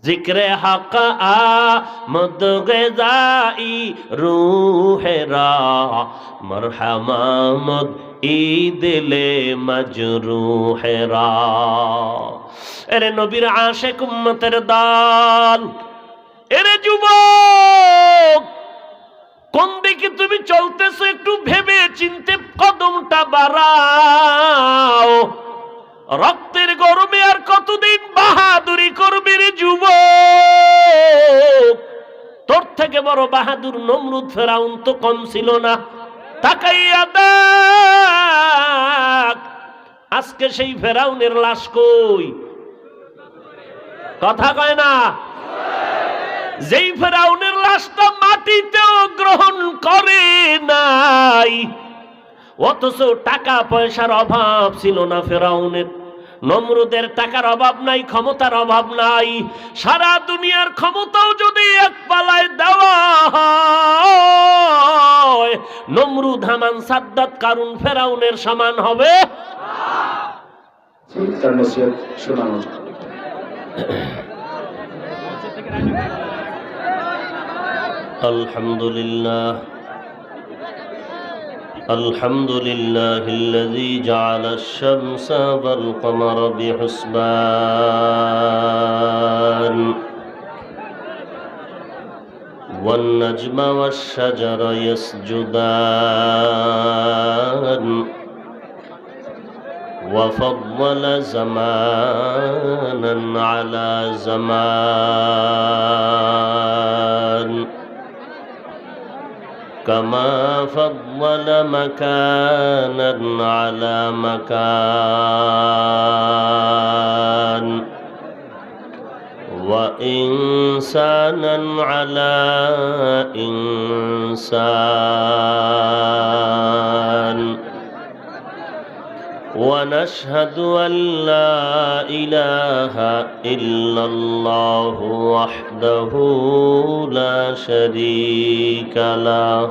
जिक्र हक आमद ग़िज़ाई रूहेरा मरहमामद ईदिले मजरूहेरा। एरे नबीर आशिक उम्मतेर दाल, एरे যুবক, কোন দিকে তুমি চলতেছো একটু ভেবে চিন্তে কদমটা বাড়াও। রক্তের গরমে আর কতদিন বাহাদুরি করবি রে যুবক? তোর থেকে বড় বাহাদুর নমরুদ ফেরাউন তো কম ছিল না। তাকাইয়া দেখ আজকে সেই ফেরাউনের লাশ কই? কথা কয় না। যেই ফেরাউনের লাশটা মাটিতেও গ্রহণ করে নাই, অথচ টাকা পয়সার অভাব ছিল না ফেরাউনের। নমরুদের টাকার অভাব নাই, ক্ষমতার অভাব নাই। সারা দুনিয়ার ক্ষমতাও যদি এক পালায় দেওয়া হয়, নমরুদ, হামান, সাদ্দাত, কারুন, ফেরাউনের সমান হবে। আলহামদুলিল্লাহ الحمد لله الذي جعل الشمس والقمر بحسبان والنجم والشجر يسجدان وفضل زمانا على زمان كما فضل مكانا على مكان وإنسانا على إنسان ونشهد أن لا إله إلا الله وحده لا شريك له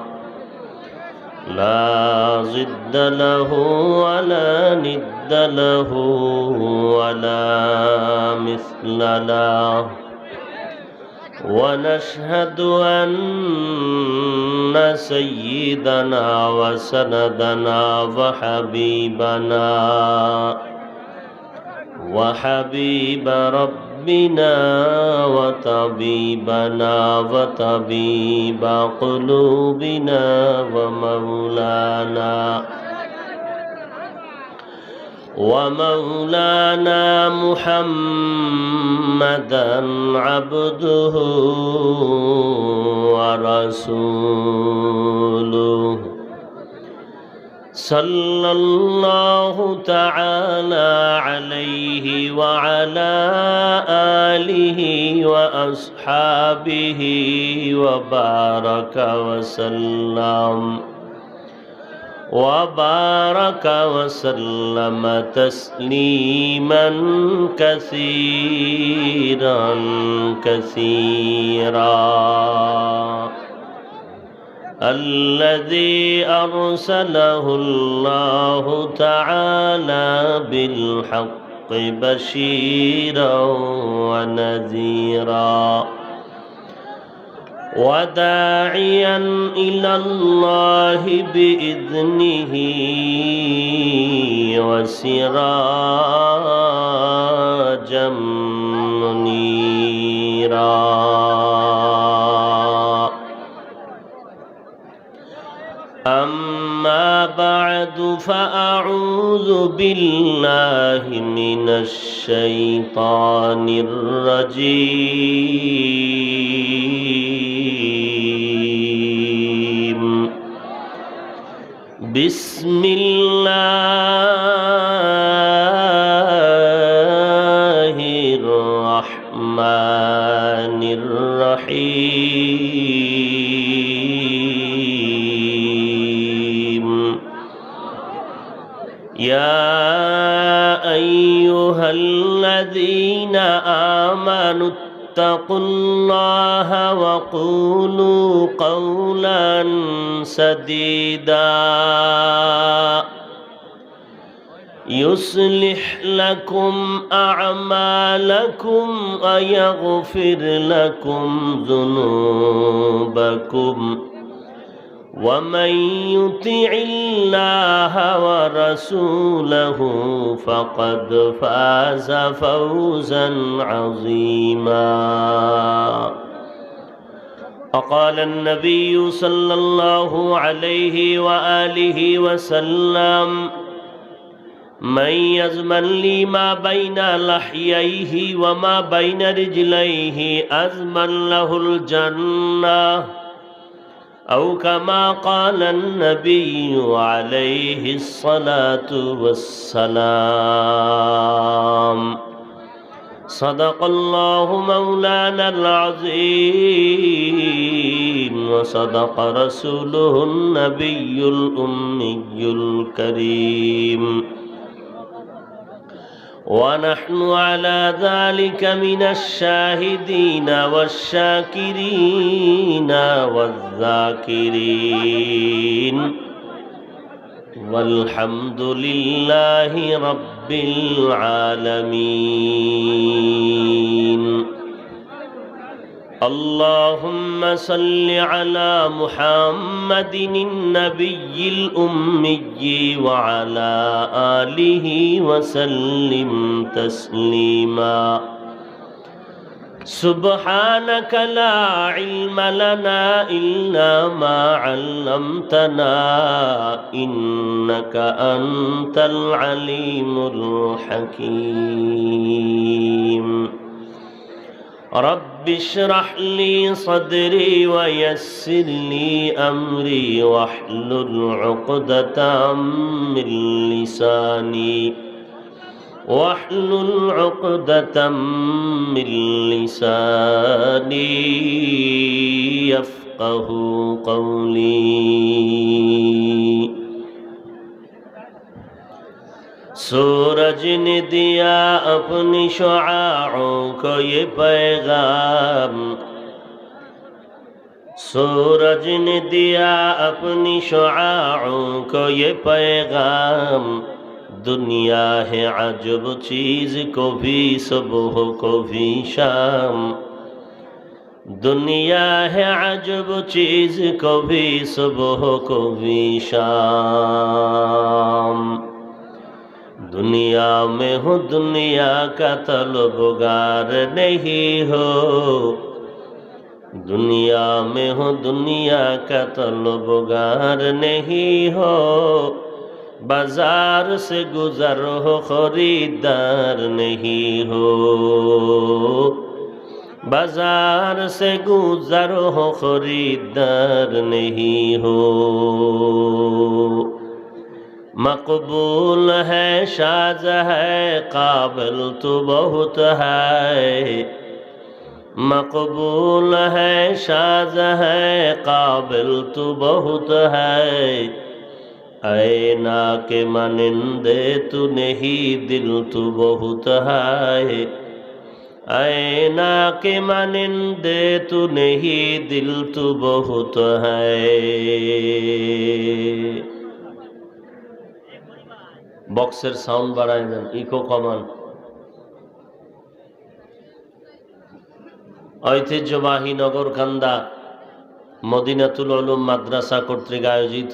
لا ضد له ولا ند له ولا مثل له ونشهد أن سيدنا وسندنا وحبيب ربنا وطبيبنا وطبيب قلوبنا ومولانا محمدا عبده ورسوله صلى الله تعالى عليه وعلى آله وأصحابه وبارك وسلم تسليما كثيرا كثيرا الذي أرسله الله تعالى بالحق بشيرا ونذيرا وداعيا إلى الله بإذنه وسراجا منيرا. أما بعد فأعوذ بالله من الشيطان الرجيم. بسم الله الرحمن الرحيم. يا أيها الذين آمنوا اتقوا الله وقولوا قولا سديدا يصلح لكم أعمالكم ويغفر لكم ذنوبكم ومن يطع الله ورسوله فقد فاز فوزا عظيما. وقال النبي صلى الله عليه وآله وسلم من يزمن لي ما بين لحييه وما بين رجليه أزمن له الجنة أو كما قال النبي عليه الصلاة والسلام. صدق الله مولانا العظيم وصدق رسوله النبي الأمي الكريم ونحن على ذلك من الشاهدين والشاكرين والذاكرين والحمد لله رب العالمين. اللهم صل على محمد النبي الأمي وعلى آله وسلم تسليما. سبحانك لا علم لنا إلا ما علمتنا إنك أنت العليم الحكيم. رب اشرح لي صدري ويسر لي أمري واحلل عقدة من لساني يفقه قولي. सूरज ने दिया अपनी शुआओं को ये पैगाम, सूरज ने दिया अपनी शुआओं को ये पैगाम, दुनिया है अजब चीज कभी सुबह कभी शाम, दुनिया है अजब चीज कभी सुबह कभी शाम। दुनिया में हो दुनिया का तलबगार नहीं हो, दुनिया में हो दुनिया का तलबगार नहीं हो, बाजार से गुजर हो खरीदार नहीं हो, बाजार से गुजर हो खरीदार नहीं हो। मकबूल है शाज है काबिल तो बहुत है, मकबूल है शाज है काबिल तो बहुत है, ऐना के मानिंदे तू नहीं दिल तो बहुत है, ऐना के मानिंदे तू नहीं दिल तो बहुत है। বক্সের সাউন্ড বাড়ায় দেন, ইকো কমান। ঐতিহ্যবাহী নগরকান্দা মদিনাতুল উলুম মাদ্রাসা কর্তৃক আয়োজিত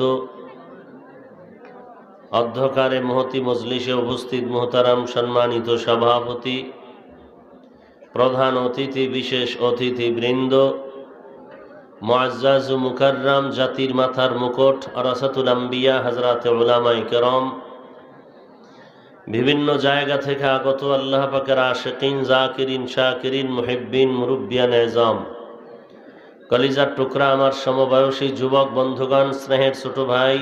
অধ্যকারে মহতি মজলিসে উপস্থিত মুহতারাম সম্মানিত সভাপতি, প্রধান অতিথি, বিশেষ অতিথি বৃন্দ, মুআজ্জাজ ও মুকাররম, জাতির মাথার মুকুট, ওরাসাতুল আম্বিয়া হযরতে উলামায়ে কেরাম, বিভিন্ন জায়গা থেকে আগত আল্লাহ পাকের আশিকিন, জাকিরিন, শাকিরিন, মুহিব্বিন, মুরব্বিয়ান এজাম, কলিজার টুকরা আমার সমবয়সী যুবক বন্ধুগণ, স্নেহের ছোট ভাই,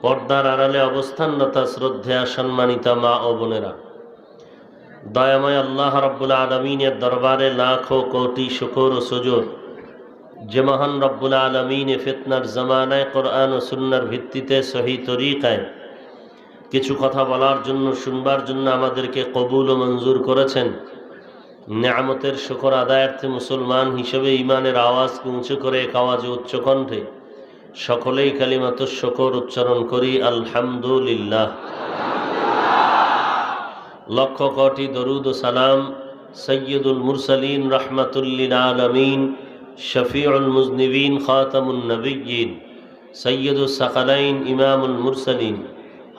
পর্দার আড়ালে অবস্থানরত শ্রদ্ধেয়া সম্মানিতা মা ও বোনেরা, দয়াময় আল্লাহ রাব্বুল আলামিনের দরবারে লাখো কোটি শুকর ও সুজুদ, যে মহান রব্বুল আলামিন ফিতনার জামানায় কোরআন ও সুন্নাহর ভিত্তিতে সহি তরিকায় কিছু কথা বলার জন্য, শুনবার জন্য আমাদেরকে কবুল ও মঞ্জুর করেছেন। নিয়ামতের শুকর আদায়ার্থে মুসলমান হিসেবে ইমানের আওয়াজকে উঁচু করে এক আওয়াজে উচ্চ কণ্ঠে সকলেই কালিমাতুশ শুকর উচ্চারণ করি, আলহামদুলিল্লাহ। লক্ষ কোটি দরুদ ও সালাম সৈয়দুল মুরসালিন রহমাতুল লিল আলামিন শফিউল মুজনিবিন খাতামুন নবিয়্যিন সৈয়দুস সাকালাইন ইমামুল মুরসালিন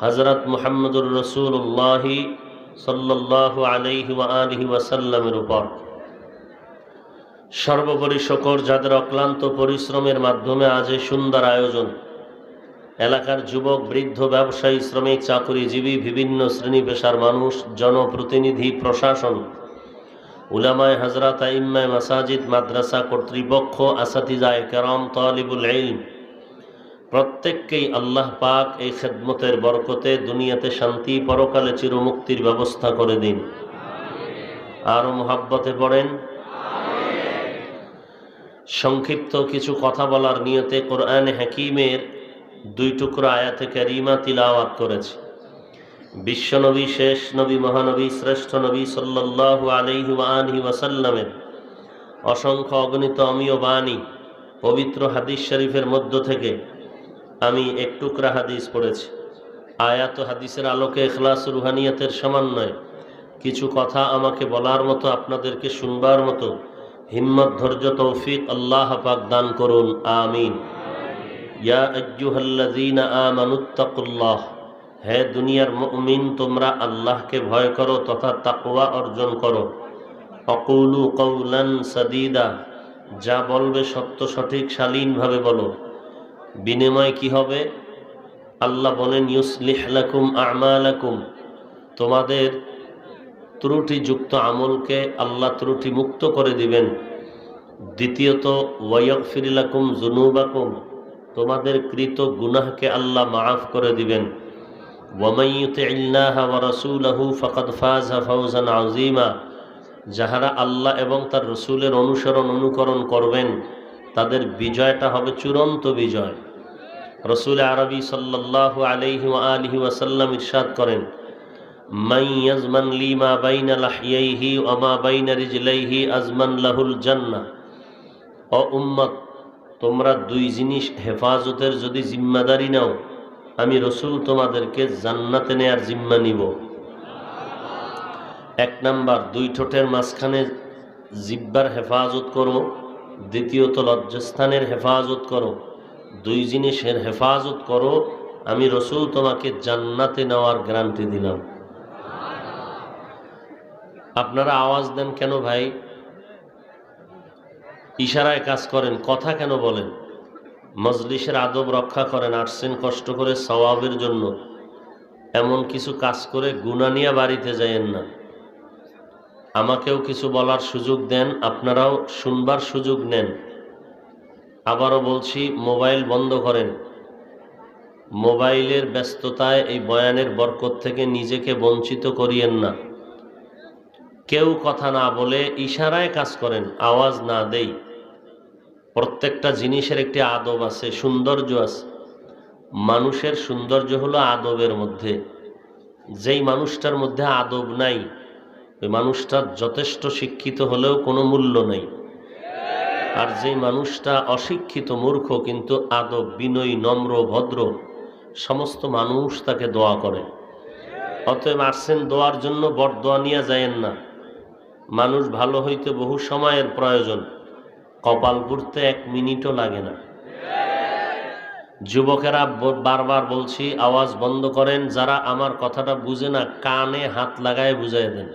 হযরত মুহাম্মদুর রাসূলুল্লাহ সাল্লাল্লাহু আলাইহি ওয়া আলিহি ওয়াসাল্লামের উপর। সর্বোপরি শকর যাদের অক্লান্ত পরিশ্রমের মাধ্যমে আজ এই সুন্দর আয়োজন। এলাকার যুবক, বৃদ্ধ, ব্যবসায়ী, শ্রমিক, চাকরিজীবী, বিভিন্ন শ্রেণী পেশার মানুষ, জনপ্রতিনিধি, প্রশাসন, উলামায়ে হযরত, আইম্মায়ে মাসাজিদ, মাদ্রাসা কর্তৃপক্ষ, আসাতিজায়ে কেরাম, তালিবুল ইলম, প্রত্যেককেই আল্লাহ পাক এই খেদমতের বরকতে দুনিয়াতে শান্তি, পরকালে চিরমুক্তির ব্যবস্থা করে দিন। আরো মুহাব্বতে পড়েন। সংক্ষিপ্ত কিছু কথা বলার নিয়তে কোরআন হাকিমের 2 টুকরা আয়াতে কারিমা তিলাওয়াত করেছি। বিশ্বনবী, শেষ নবী, মহানবী, শ্রেষ্ঠ নবী সাল্লাল্লাহু আলাইহি ওয়া আলিহি ওয়াসাল্লামের অসংখ্য অগণিত অমীয় বাণী পবিত্র হাদিস শরীফের মধ্য থেকে আমি 1 টুকরা হাদিস পড়েছি। আয়াত ও হাদিসের আলোকে ইখলাস রুহানিয়াতের সমন্বয়ে কিছু কথা আমাকে বলার মতো, আপনাদেরকে শুনবার মতো হিম্মত, ধৈর্য, তৌফিক আল্লাহ পাক দান করুন, আমিন। ইয়া আইয়ুহাল্লাযীনা আমানুত্তাকুল্লাহ, হে দুনিয়ার মুমিন, তোমরা আল্লাহকে ভয় করো তথা তাকওয়া অর্জন করো। অকুলু কওলান সাদীদা, যা বলবে সত্য সঠিক শালীনভাবে বলো। বিনিময় কি হবে? আল্লাহ বলেন, ইউসলিহ লাকুম আমালাকুম, তোমাদের ত্রুটিযুক্ত আমলকে আল্লাহ ত্রুটি মুক্ত করে দিবেন। দ্বিতীয়ত, ওয়াগফির লাকুম যুনুবাকুম, তোমাদের কৃত গুনাহকে আল্লাহ মাফ করে দিবেন। ওয়ামান ইউতিইল্লাহা ওয়া রাসূলাহু ফাকাদ ফাযা ফাওজান আযীমা, যাহারা আল্লাহ এবং তার রাসূলের অনুকরণ করবেন তাদের বিজয়টা হবে চূড়ান্ত বিজয়। রাসূল আরবি সাল্লাল্লাহু আলাইহি ওয়া আলিহি ওয়াসাল্লাম ইরশাদ করেন, মান ইয়াজমান লি মা বাইনা লাহইয়াইহি ওয়া মা বাইনা রিজলাইহি আজমান লাহুল জান্নাহ। ও উম্মত, তোমরা 2 জিনিস হেফাজতের যদি জিম্মাদারি নাও, আমি রাসূল তোমাদেরকে জান্নাতে নেয়ার জিম্মা নিব। 1 নাম্বার, 2 ঠোঁটের মাঝখানে জিহ্বার হেফাজত করো। দ্বিতীয়ত, লজ্জাস্থানের হেফাজত করো। 2 জিনিসের হেফাজত করো, আমি রাসূল তোমাকে জান্নাতে নেওয়ার গ্যারান্টি দিলাম। আপনারা আওয়াজ দেন কেন ভাই? ইশারায় কাজ করেন, কথা কেন বলেন? মজলিসের আদব রক্ষা করেন। আসছেন কষ্ট করে সওয়াবের জন্য, এমন কিছু কাজ করে গুনাহ নিয়ে বাড়িতে যায়েন না। আমাকেও কিছু বলার সুযোগ দেন, আপনারাও শুনবার সুযোগ নেন। আবারও বলছি, মোবাইল বন্ধ করেন। মোবাইলের ব্যস্ততায় এই বয়ানের বরকত থেকে নিজেকে বঞ্চিত করিয়েন না। কেউ কথা না বলে ইশারায় কাজ করেন, আওয়াজ না দেই। প্রত্যেকটা জিনিসের একটি আদব আছে, সৌন্দর্য আছে। মানুষের সৌন্দর্য হলো আদবের মধ্যে। যেই মানুষটার মধ্যে আদব নাই, ওই মানুষটার যথেষ্ট শিক্ষিত হলেও কোনো মূল্য নেই। আর যেই মানুষটা অশিক্ষিত, মূর্খ, কিন্তু আদব, বিনয়ী, নম্র, ভদ্র, সমস্ত মানুষ তাকে দোয়া করে। অতএব আসছেন দোয়ার জন্য, বরদোয়া নিয়ে যায়েন না। মানুষ ভালো হইতে বহু সময়ের প্রয়োজন, কপাল পুড়তে 1 মিনিটও লাগে না। যুবকেরা বারবার বলছি, আওয়াজ বন্ধ করেন। যারা আমার কথাটা বুঝে না, কানে হাত লাগায় বুঝাই দেন।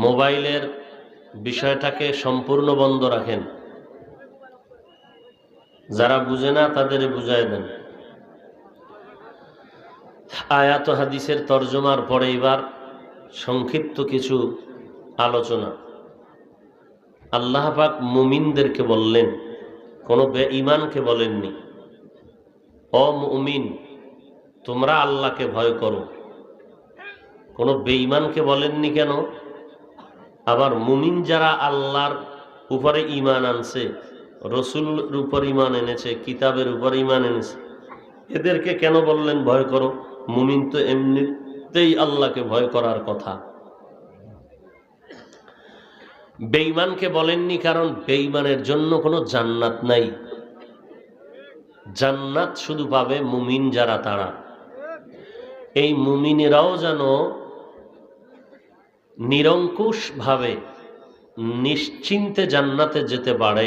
মোবাইলের বিষয়টাকে সম্পূর্ণ বন্ধ রাখেন। যারা বুঝে না তাদের বুঝাই দেন। আয়াত হাদিসের তরজমার পরে এবার সংক্ষিপ্ত কিছু আলোচনা। আল্লাহ পাক মুমিনদেরকে বললেন, কোনো বেঈমানকে বলেননি। ও মুমিন, তোমরা আল্লাহকে ভয় করো। কোনো বেঈমানকে বলেননি কেন? আবার মুমিন যারা আল্লাহর উপরে ঈমান আনছে, রসুলের উপর ঈমান এনেছে, কিতাবের উপর ঈমান এনেছে, এদেরকে কেন বললেন ভয় করো? মুমিন তো এমনিতেই আল্লাহকে ভয় করার কথা। বেঈমানকে বলেননি কারণ বেঈমানের জন্য কোনো জান্নাত নাই। জান্নাত শুধু পাবে মুমিন যারা, তারা। এই মুমিনেরাও যেন নিরঙ্কুশ ভাবে নিশ্চিন্তে জান্নাতে যেতে পারে,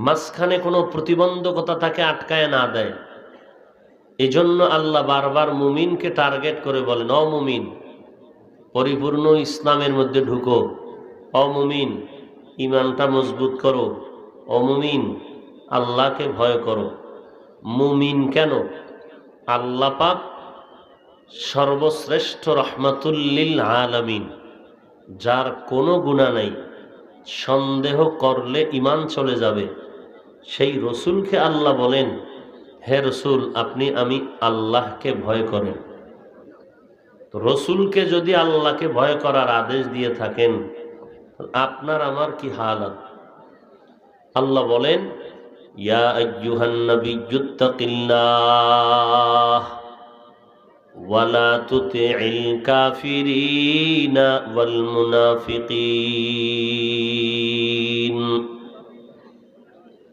মাঝখানে কোনো প্রতিবন্ধকতা তাকে আটকায় না দেয়। এজন্য আল্লাহ বারবার মুমিনকে টার্গেট করে বলেন, অমুমিন পরিপূর্ণ ইসলামের মধ্যে ঢুকো, অমুমিন ইমানটা মজবুত করো, অমুমিন আল্লাহকে ভয় করো। মুমিন কেন? আল্লাহ পাক সর্বশ্রেষ্ঠ রহমাতুল্লিল আলামিন, যার কোনো গুনাহ নাই, সন্দেহ করলে ইমান চলে যাবে, সেই রসুলকে আল্লাহ বলেন, হে রসুল আপনি আমি আল্লাহকে ভয় করেন। রসুলকে যদি আল্লাহকে ভয় করার আদেশ দিয়ে থাকেন, আপনার আমার কি হালাত? আল্লাহ বলেন, ইয়া আইয়ুহান নাবিয়্যুত্তাকিল্লাহ ওয়ালা তুতিইল কাফিরিনা ওয়াল মুনাফিকিন।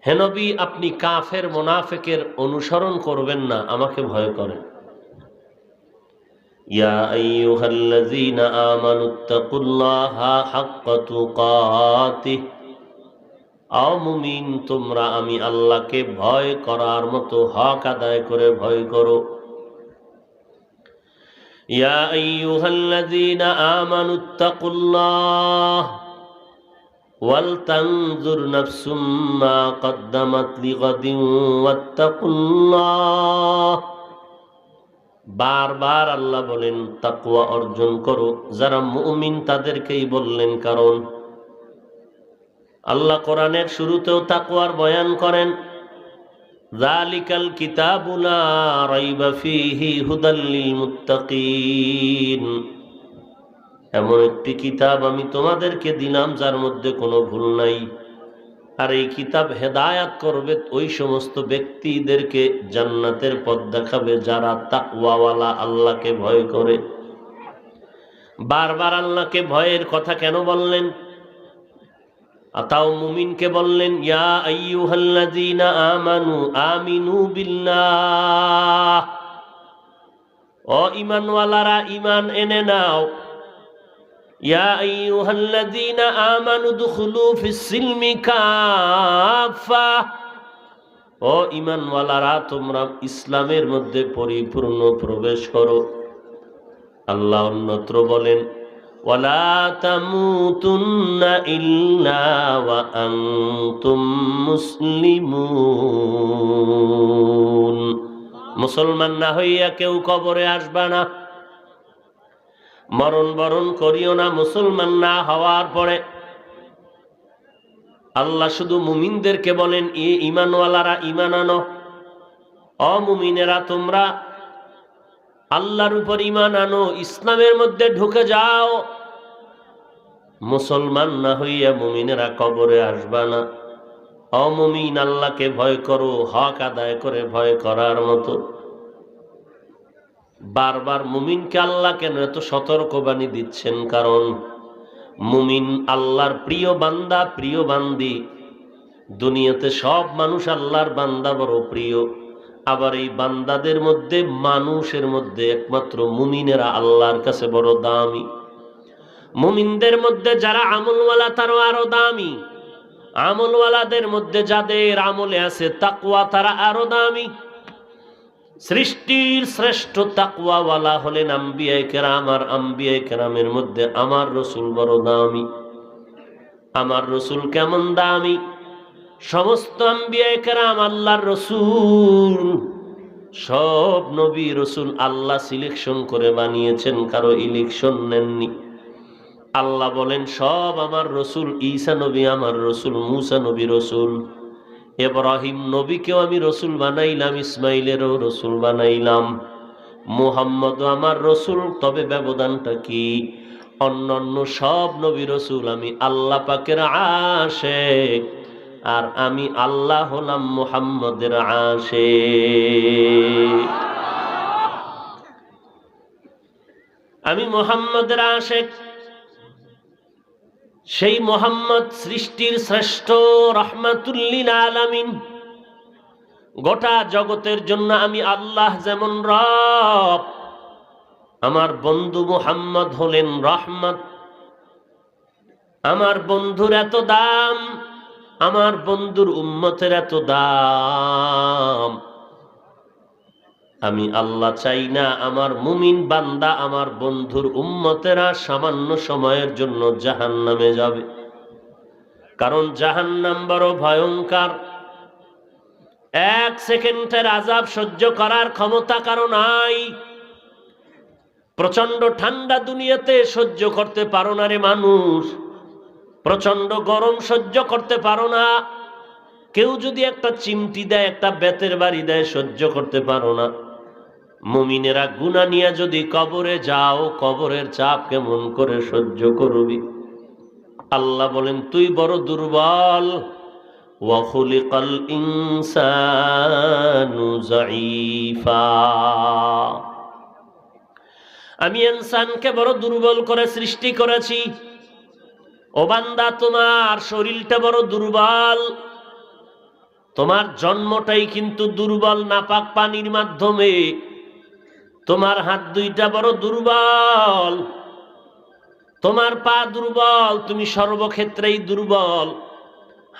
হে নবী, আপনি কাফের মুনাফিকের অনুসরণ করবেন না, আমাকে ভয় করেন। ইয়া আইয়ুহাল্লাযীনা আমানুত্তাকুল্লাহা হাক্কা তুকাতিহ, ও মুমিন তোমরা আমি আল্লাহকে ভয় করার মতো হক আদায় করে ভয় করো। ইয়া আইয়ুহাল্লাযীনা আমানুত্তাকুল্লাহ ওয়াল তানজুর নাফসুম মা কদ্দামাত লিগাদিন ওয়াত্তাকুল্লাহ। বারবার আল্লাহ বলেন তাকওয়া অর্জন করো। যারা মুমিন তাদেরকেই বললেন, কারণ আল্লাহ কোরআনের শুরুতেও তাকওয়ার বয়ান করেন, যালিকাল কিতাবু লা রাইবা ফীহি হুদাল লিল মুত্তাকিন। এমন একটি কিতাব আমি তোমাদেরকে দিলাম যার মধ্যে কোনো ভুল নাই, আর এই কিতাব হেদায়াত করবে ওই সমস্ত ব্যক্তিদেরকে, জান্নাতের পথ দেখাবে যারা তাকওয়াওয়ালা, আল্লাহকে ভয় করে। বারবার আল্লাহকে ভয়ের কথা কেন বললেন? আতাও মুমিনকে বললেন, ইয়া আইয়ুহাল্লাযীনা আমানু আমিনু বিল্লাহ, ও ঈমানওয়ালারা ঈমান এনে নাও। ইয়া আইয়ুহাল্লাযীনা আমানু দুখুলু ফিস সিলমি কাফা, ও ঈমানওয়ালারা তোমরা ইসলামের মধ্যে পরিপূর্ণ প্রবেশ করো। আল্লাহ অন্যত্র বলেন, ওয়ালা তামুতুন্না ইল্লা ওয়া আনতুম মুসলিমুন। মুসলমান না হইয়া কেউ কবরে আসবা না, মরণ বরণ করিও না মুসলমান না হওয়ার পরে। আল্লাহ শুধু মুমিনদেরকে বলেন, ঈমানওয়ালারা ঈমান আনো, অমুমিনেরা তোমরা আল্লাহর উপর ঈমান আনো, ইসলামের মধ্যে ঢুকে যাও। মুসলমান না হইয়া মুমিনেরা কবরে আসবা না। অমুমিন আল্লাহকে ভয় করো, হক আদায় করে ভয় করার মতো। বারবার মুমিনকে আল্লাহ কেন এত সতর্কবাণী দিচ্ছেন? কারণ মুমিন আল্লাহর প্রিয় বান্দা, প্রিয় বান্দি। দুনিয়াতে সব মানুষ আল্লাহর বান্দা বড় প্রিয়, আবার এই বান্দাদের মধ্যে, মানুষের মধ্যে একমাত্র মুমিনেরা আল্লাহর কাছে বড় দামি। মুমিনদের মধ্যে যারা আমলওয়ালা তারা আরো দামি, আমলওয়ালাদের মধ্যে যাদের আমলে আছে তাকওয়া তারা আরো দামি। সৃষ্টির শ্রেষ্ঠ তাকওয়াওয়ালা হলেন আম্বিয়ায়ে কেরাম, আর আম্বিয়ায়ে কেরামের মধ্যে আমার রসুল বড় দামি। আমার রসুল কেমন দামি? সমস্ত আম্বিয়ায়ে কেরাম আল্লাহর রসুল, সব নবী রসুল আল্লাহ সিলেকশন করে বানিয়েছেন, কারো ইলেকশন নেননি। আল্লাহ বলেন সব আমার রসুল। ঈসা নবী আমার রসুল, মুসা নবী রসুল, ইব্রাহিম নবীকেও আমি রসুল বানাইলাম, ইসমাইলেরও রসুল বানাইলাম, মুহাম্মদ আমার রসুল। তবে ব্যবধানটা কি? অন্যান্য সব নবী রসুল আমি আল্লাহ পাকের আশিক, আর আমি আল্লাহ হলাম মুহাম্মদের আশিক। আমি মুহাম্মদের আশিক। সেই মুহাম্মদ সৃষ্টির শ্রেষ্ঠ, রাহমাতুল লিল আলামিন। গোটা জগতের জন্য আমি আল্লাহ যেমন রব, আমার বন্ধু মুহাম্মদ হলেন রহমত। আমার বন্ধুর এত দাম, আমার বন্ধুর উম্মতের এত দাম। আমি আল্লাহ চাই না আমার মুমিন বান্দা, আমার বন্ধুর উম্মতেরা সামান্য সময়ের জন্য জাহান্নামে যাবে। কারণ জাহান্নাম বড় ভয়ঙ্কর। এক সেকেন্ডের আযাব সহ্য করার ক্ষমতা কারো নাই। প্রচন্ড ঠান্ডা দুনিয়াতে সহ্য করতে পারো না রে মানুষ, প্রচন্ড গরম সহ্য করতে পারো না। কেউ যদি একটা চিমটি দেয়, একটা বেতের বাড়ি দেয়, সহ্য করতে পারো না। মুমিনেরা গুনাহ নিয়ে যদি কবরে যাও, কবরের চাপ কেমন করে সহ্য করবি? আল্লাহ বলেন তুই বড় দুর্বল। ওয়া খুলিকাল ইনসানু যায়ীফা। আমি ইনসানকে বড় দুর্বল করে সৃষ্টি করেছি। ও বান্দা, তোমার শরীরটা বড় দুর্বল। তোমার জন্মটাই কিন্তু দুর্বল, নাপাক পানির মাধ্যমে। তোমার হাত দুইটা বড় দুর্বল, তোমার পা দুর্বল, তুমি সর্বক্ষেত্রেই দুর্বল।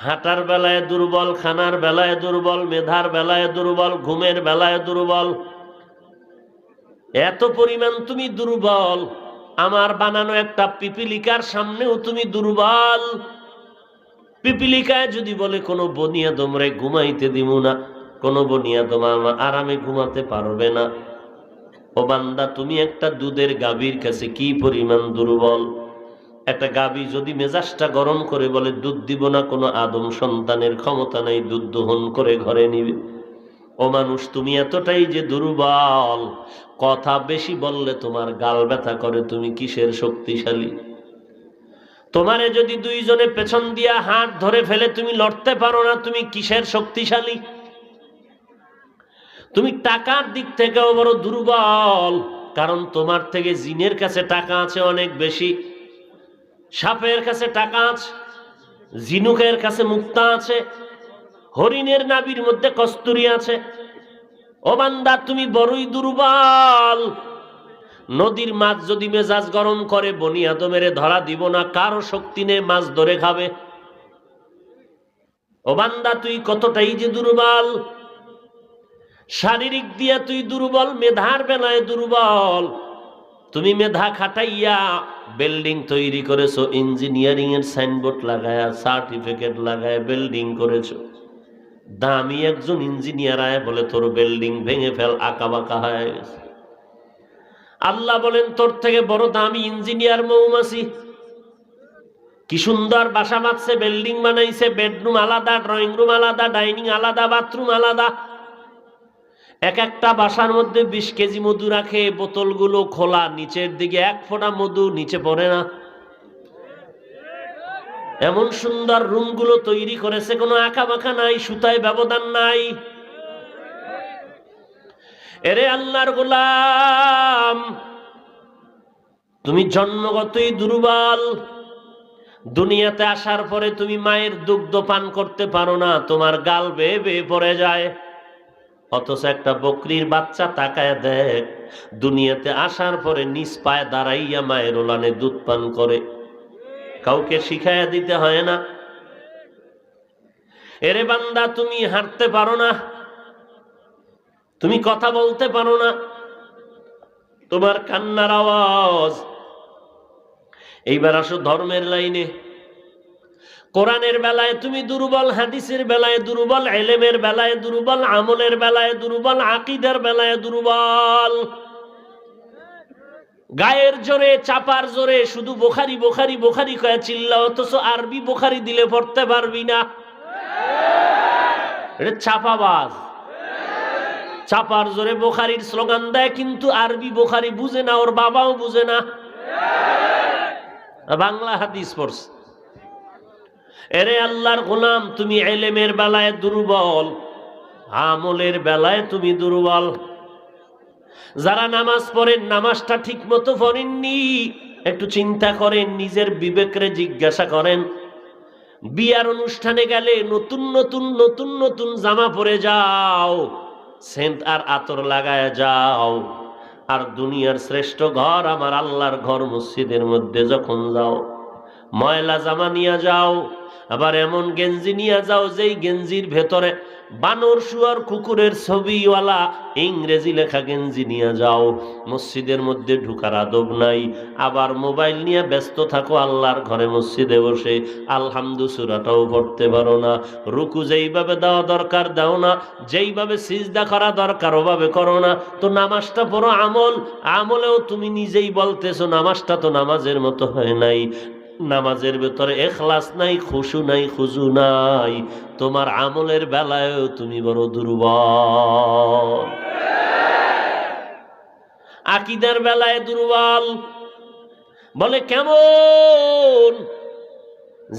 হাঁটার বেলায় দুর্বল, খানার বেলায় দুর্বল, মেধার বেলায় দুর্বল, ঘুমের বেলায় দুর্বল। এত পরিমাণ তুমি দুর্বল, আমার বানানো একটা পিপিলিকার সামনেও তুমি দুর্বল। পিপিলিকায় যদি বলে কোনো বনিয়াদম রে ঘুমাইতে দিব না, কোনো বনিয়াদম আমার আরামে ঘুমাতে পারবে না। ও বান্দা, তুমি একটা দুধের গাভীর কাছে কি পরিমাণ দুর্বল। একটা গাভী যদি মেজাজটা গরম করে বলে দুধ দিব না, কোনো আদম সন্তানের ক্ষমতা নাই দুধ দহন করে ঘরে নিবে। ও মানুষ, তুমি এতটাই যে দুর্বল, কথা বেশি বললে তোমার গাল ব্যথা করে, তুমি কিসের শক্তিশালী? তোমারে যদি দুইজনে পেছন দিয়া হাত ধরে ফেলে তুমি লড়তে পারো না, তুমি কিসের শক্তিশালী? তুমি টাকার দিক থেকেও বড় দুর্বল, কারণ তোমার থেকে জিনের কাছে টাকা আছে অনেক বেশি। সাপের কাছে টাকা আছে, ঝিনুকের কাছে মুক্তা আছে, হরিণের নাভির মধ্যে কস্তুরী আছে। ও বান্দা, তুমি বড়ই দুর্বল। নদীর মাছ যদি মেজাজ গরম করে বনিয়াদমের ধরা দিব না, কারো শক্তি নেই, মাছ ধরে খাবে। ও বান্দা, তুই কতটাই যে দুর্বল। শারীরিক দিয়া তুই দুর্বল, মেধার বেলায় দুর্বল। তুমি মেধা খাটাইয়া বিল্ডিং তৈরি করেছো, ইঞ্জিনিয়ারিং এর সাইনবোর্ড লাগায়া, সার্টিফিকেট লাগায় বিল্ডিং করেছো। দামি একজন ইঞ্জিনিয়ার আয় বলে তোর বিল্ডিং ভেঙে ফেল, আঁকা বাঁকা হয়ে গেছে। আল্লাহ বলেন তোর থেকে বড় দামি ইঞ্জিনিয়ার মৌমাছি। কি সুন্দর বাসা বাঁধছে, বিল্ডিং বানাইছে, বেডরুম আলাদা, ড্রয়িং রুম আলাদা, ডাইনিং আলাদা, বাথরুম আলাদা। এক একটা বাসার মধ্যে 20 কেজি মধু রাখে, বোতলগুলো খোলা, নিচের দিকে এক ফোঁটা মধু নিচে পড়ে না। এমন সুন্দর রুমগুলো তৈরি করেছে, কোনো আঁকা বাঁকা নাই, সুতায় ব্যবধান নাই। এরে আল্লাহর গোলাম, তুমি জন্মগতই দুর্বল। দুনিয়াতে আসার পরে তুমি মায়ের দুগ্ধ পান করতে পারো না, তোমার গাল বেয়ে বেয়ে পড়ে যায়। অথচ একটা বকরির বাচ্চা তাকায় দেখ, দুনিয়াতে আসার পরে নিজ পায়ে দাঁড়াইয়া মায়ের ওলানে দুধ পান করে। কাউকে শিখাইয়া দিতে হয় না। এরে বান্দা, তুমি হাঁটতে পারো না, তুমি কথা বলতে পারো না, তোমার কান্নার আওয়াজ। এইবার আসো ধর্মের লাইনে। কোরআনের বেলায় তুমি দুর্বল, হাদিসের বেলায় দুর্বল, ইলমের বেলায় দুর্বল, আমলের বেলায় দুর্বল, আকীদার বেলায় দুর্বল। গায়ের জোরে, চাপার জোরে শুধু বুখারী বুখারী বুখারী কয়ে চিল্লা, অথচ আরবি বুখারী দিলে পড়তে পারবি না। এটা চাপাবাজ। চাপার জোরে বুখারীর স্লোগান দেয়, কিন্তু আরবি বুখারী বুঝে না, ওর বাবাও বুঝে না, বাংলা হাদিস পড়ছে। এরে আল্লাহর গোলাম, তুমি ইলমের বেলায় দুর্বল, আমলের বেলায় তুমি দুর্বল। যারা নামাজ পড়েন, নামাজটা ঠিক মতো পড়েননি, একটু চিন্তা করেন, নিজের বিবেকরে জিজ্ঞাসা করেন। বিয়ার অনুষ্ঠানে গেলে নতুন নতুন নতুন নতুন জামা পরে যাও, সেন্ট আর আতর লাগায় যাও, আর দুনিয়ার শ্রেষ্ঠ ঘর আমার আল্লাহর ঘর মসজিদের মধ্যে যখন যাও, ময়লা জামা নিয়ে যাও, আবার এমন গেঞ্জি নিয়ে যাও যেই গেঞ্জির ভেতরে বানর শুয়ার কুকুরের ছবিওয়ালা ইংরেজি লেখা গেঞ্জি নিয়ে যাও, মসজিদের মধ্যে ঢুকার আদব নাই। আবার মোবাইল নিয়ে ব্যস্ত থাকো আল্লাহর ঘরে মসজিদে বসে, আলহামদু সূরাটাও পড়তে পারো না, রুকু যেইভাবে দেওয়া দরকার দাও না, যেইভাবে সিজদা করা দরকার ওভাবে করো না। তো নামাজটা পড়ো আমল, আমলেও তুমি নিজেই বলতেছো নামাজটা তো নামাজের মতো হয় নাই, নামাজের ভেতরে ইখলাস নাই, খুশু নাই, খুজু নাই, তোমার আমলের বেলায়ও তুমি বড় দুর্বল, আকীদার বেলায় দুর্বল। বলে কেমন?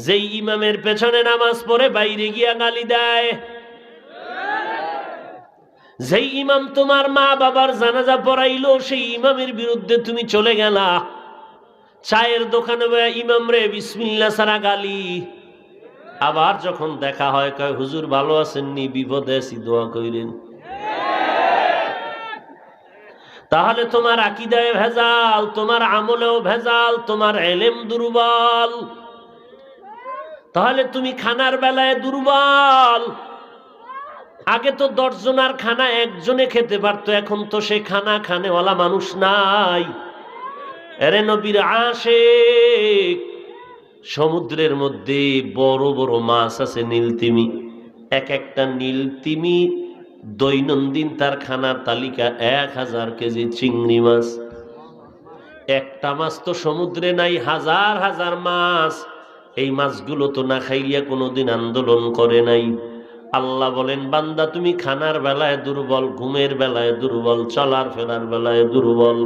যেই ইমামের পেছনে নামাজ পড়ে বাইরে গিয়া গালি দেয়, যেই ইমাম তোমার মা বাবার জানাজা পড়াইলো সেই ইমামের বিরুদ্ধে তুমি চলে গেলা, চায়ের দোকানে ইমাম রে বিসমিল্লাহ ছাড়া গালি। আবার যখন দেখা হয় কয় হুজুর ভালো আছেননি, বিপদে আছি দোয়া কইরেন। তাহলে তোমার আকীদায় ভেজাল, তোমার আমলেও ভেজাল, তোমার ইলম দুর্বল, তাহলে তুমি খানার বেলায় দুর্বল। আগে তো 10 জনের খানা একজনে খেতে পারতো, এখন তো সে খানা খানেওয়ালা মানুষ নাই। এরে নবীর আশিক, সমুদ্রের মধ্যে বড় বড় মাছ আছে নীলতিমি, এক একটা নীলতিমি দৈনন্দিন তার খানার তালিকা 1000 কেজি চিংড়ি মাছ। একটা মাছ তো সমুদ্রে নাই, হাজার হাজার মাছ। এই মাছগুলো তো না খাইয়া কোনোদিন আন্দোলন করে নাই। আল্লাহ বলেন বান্দা তুমি খানার বেলায় দুর্বল, ঘুমের বেলায় দুর্বল, চলার ফেরার বেলায় দুর্বল,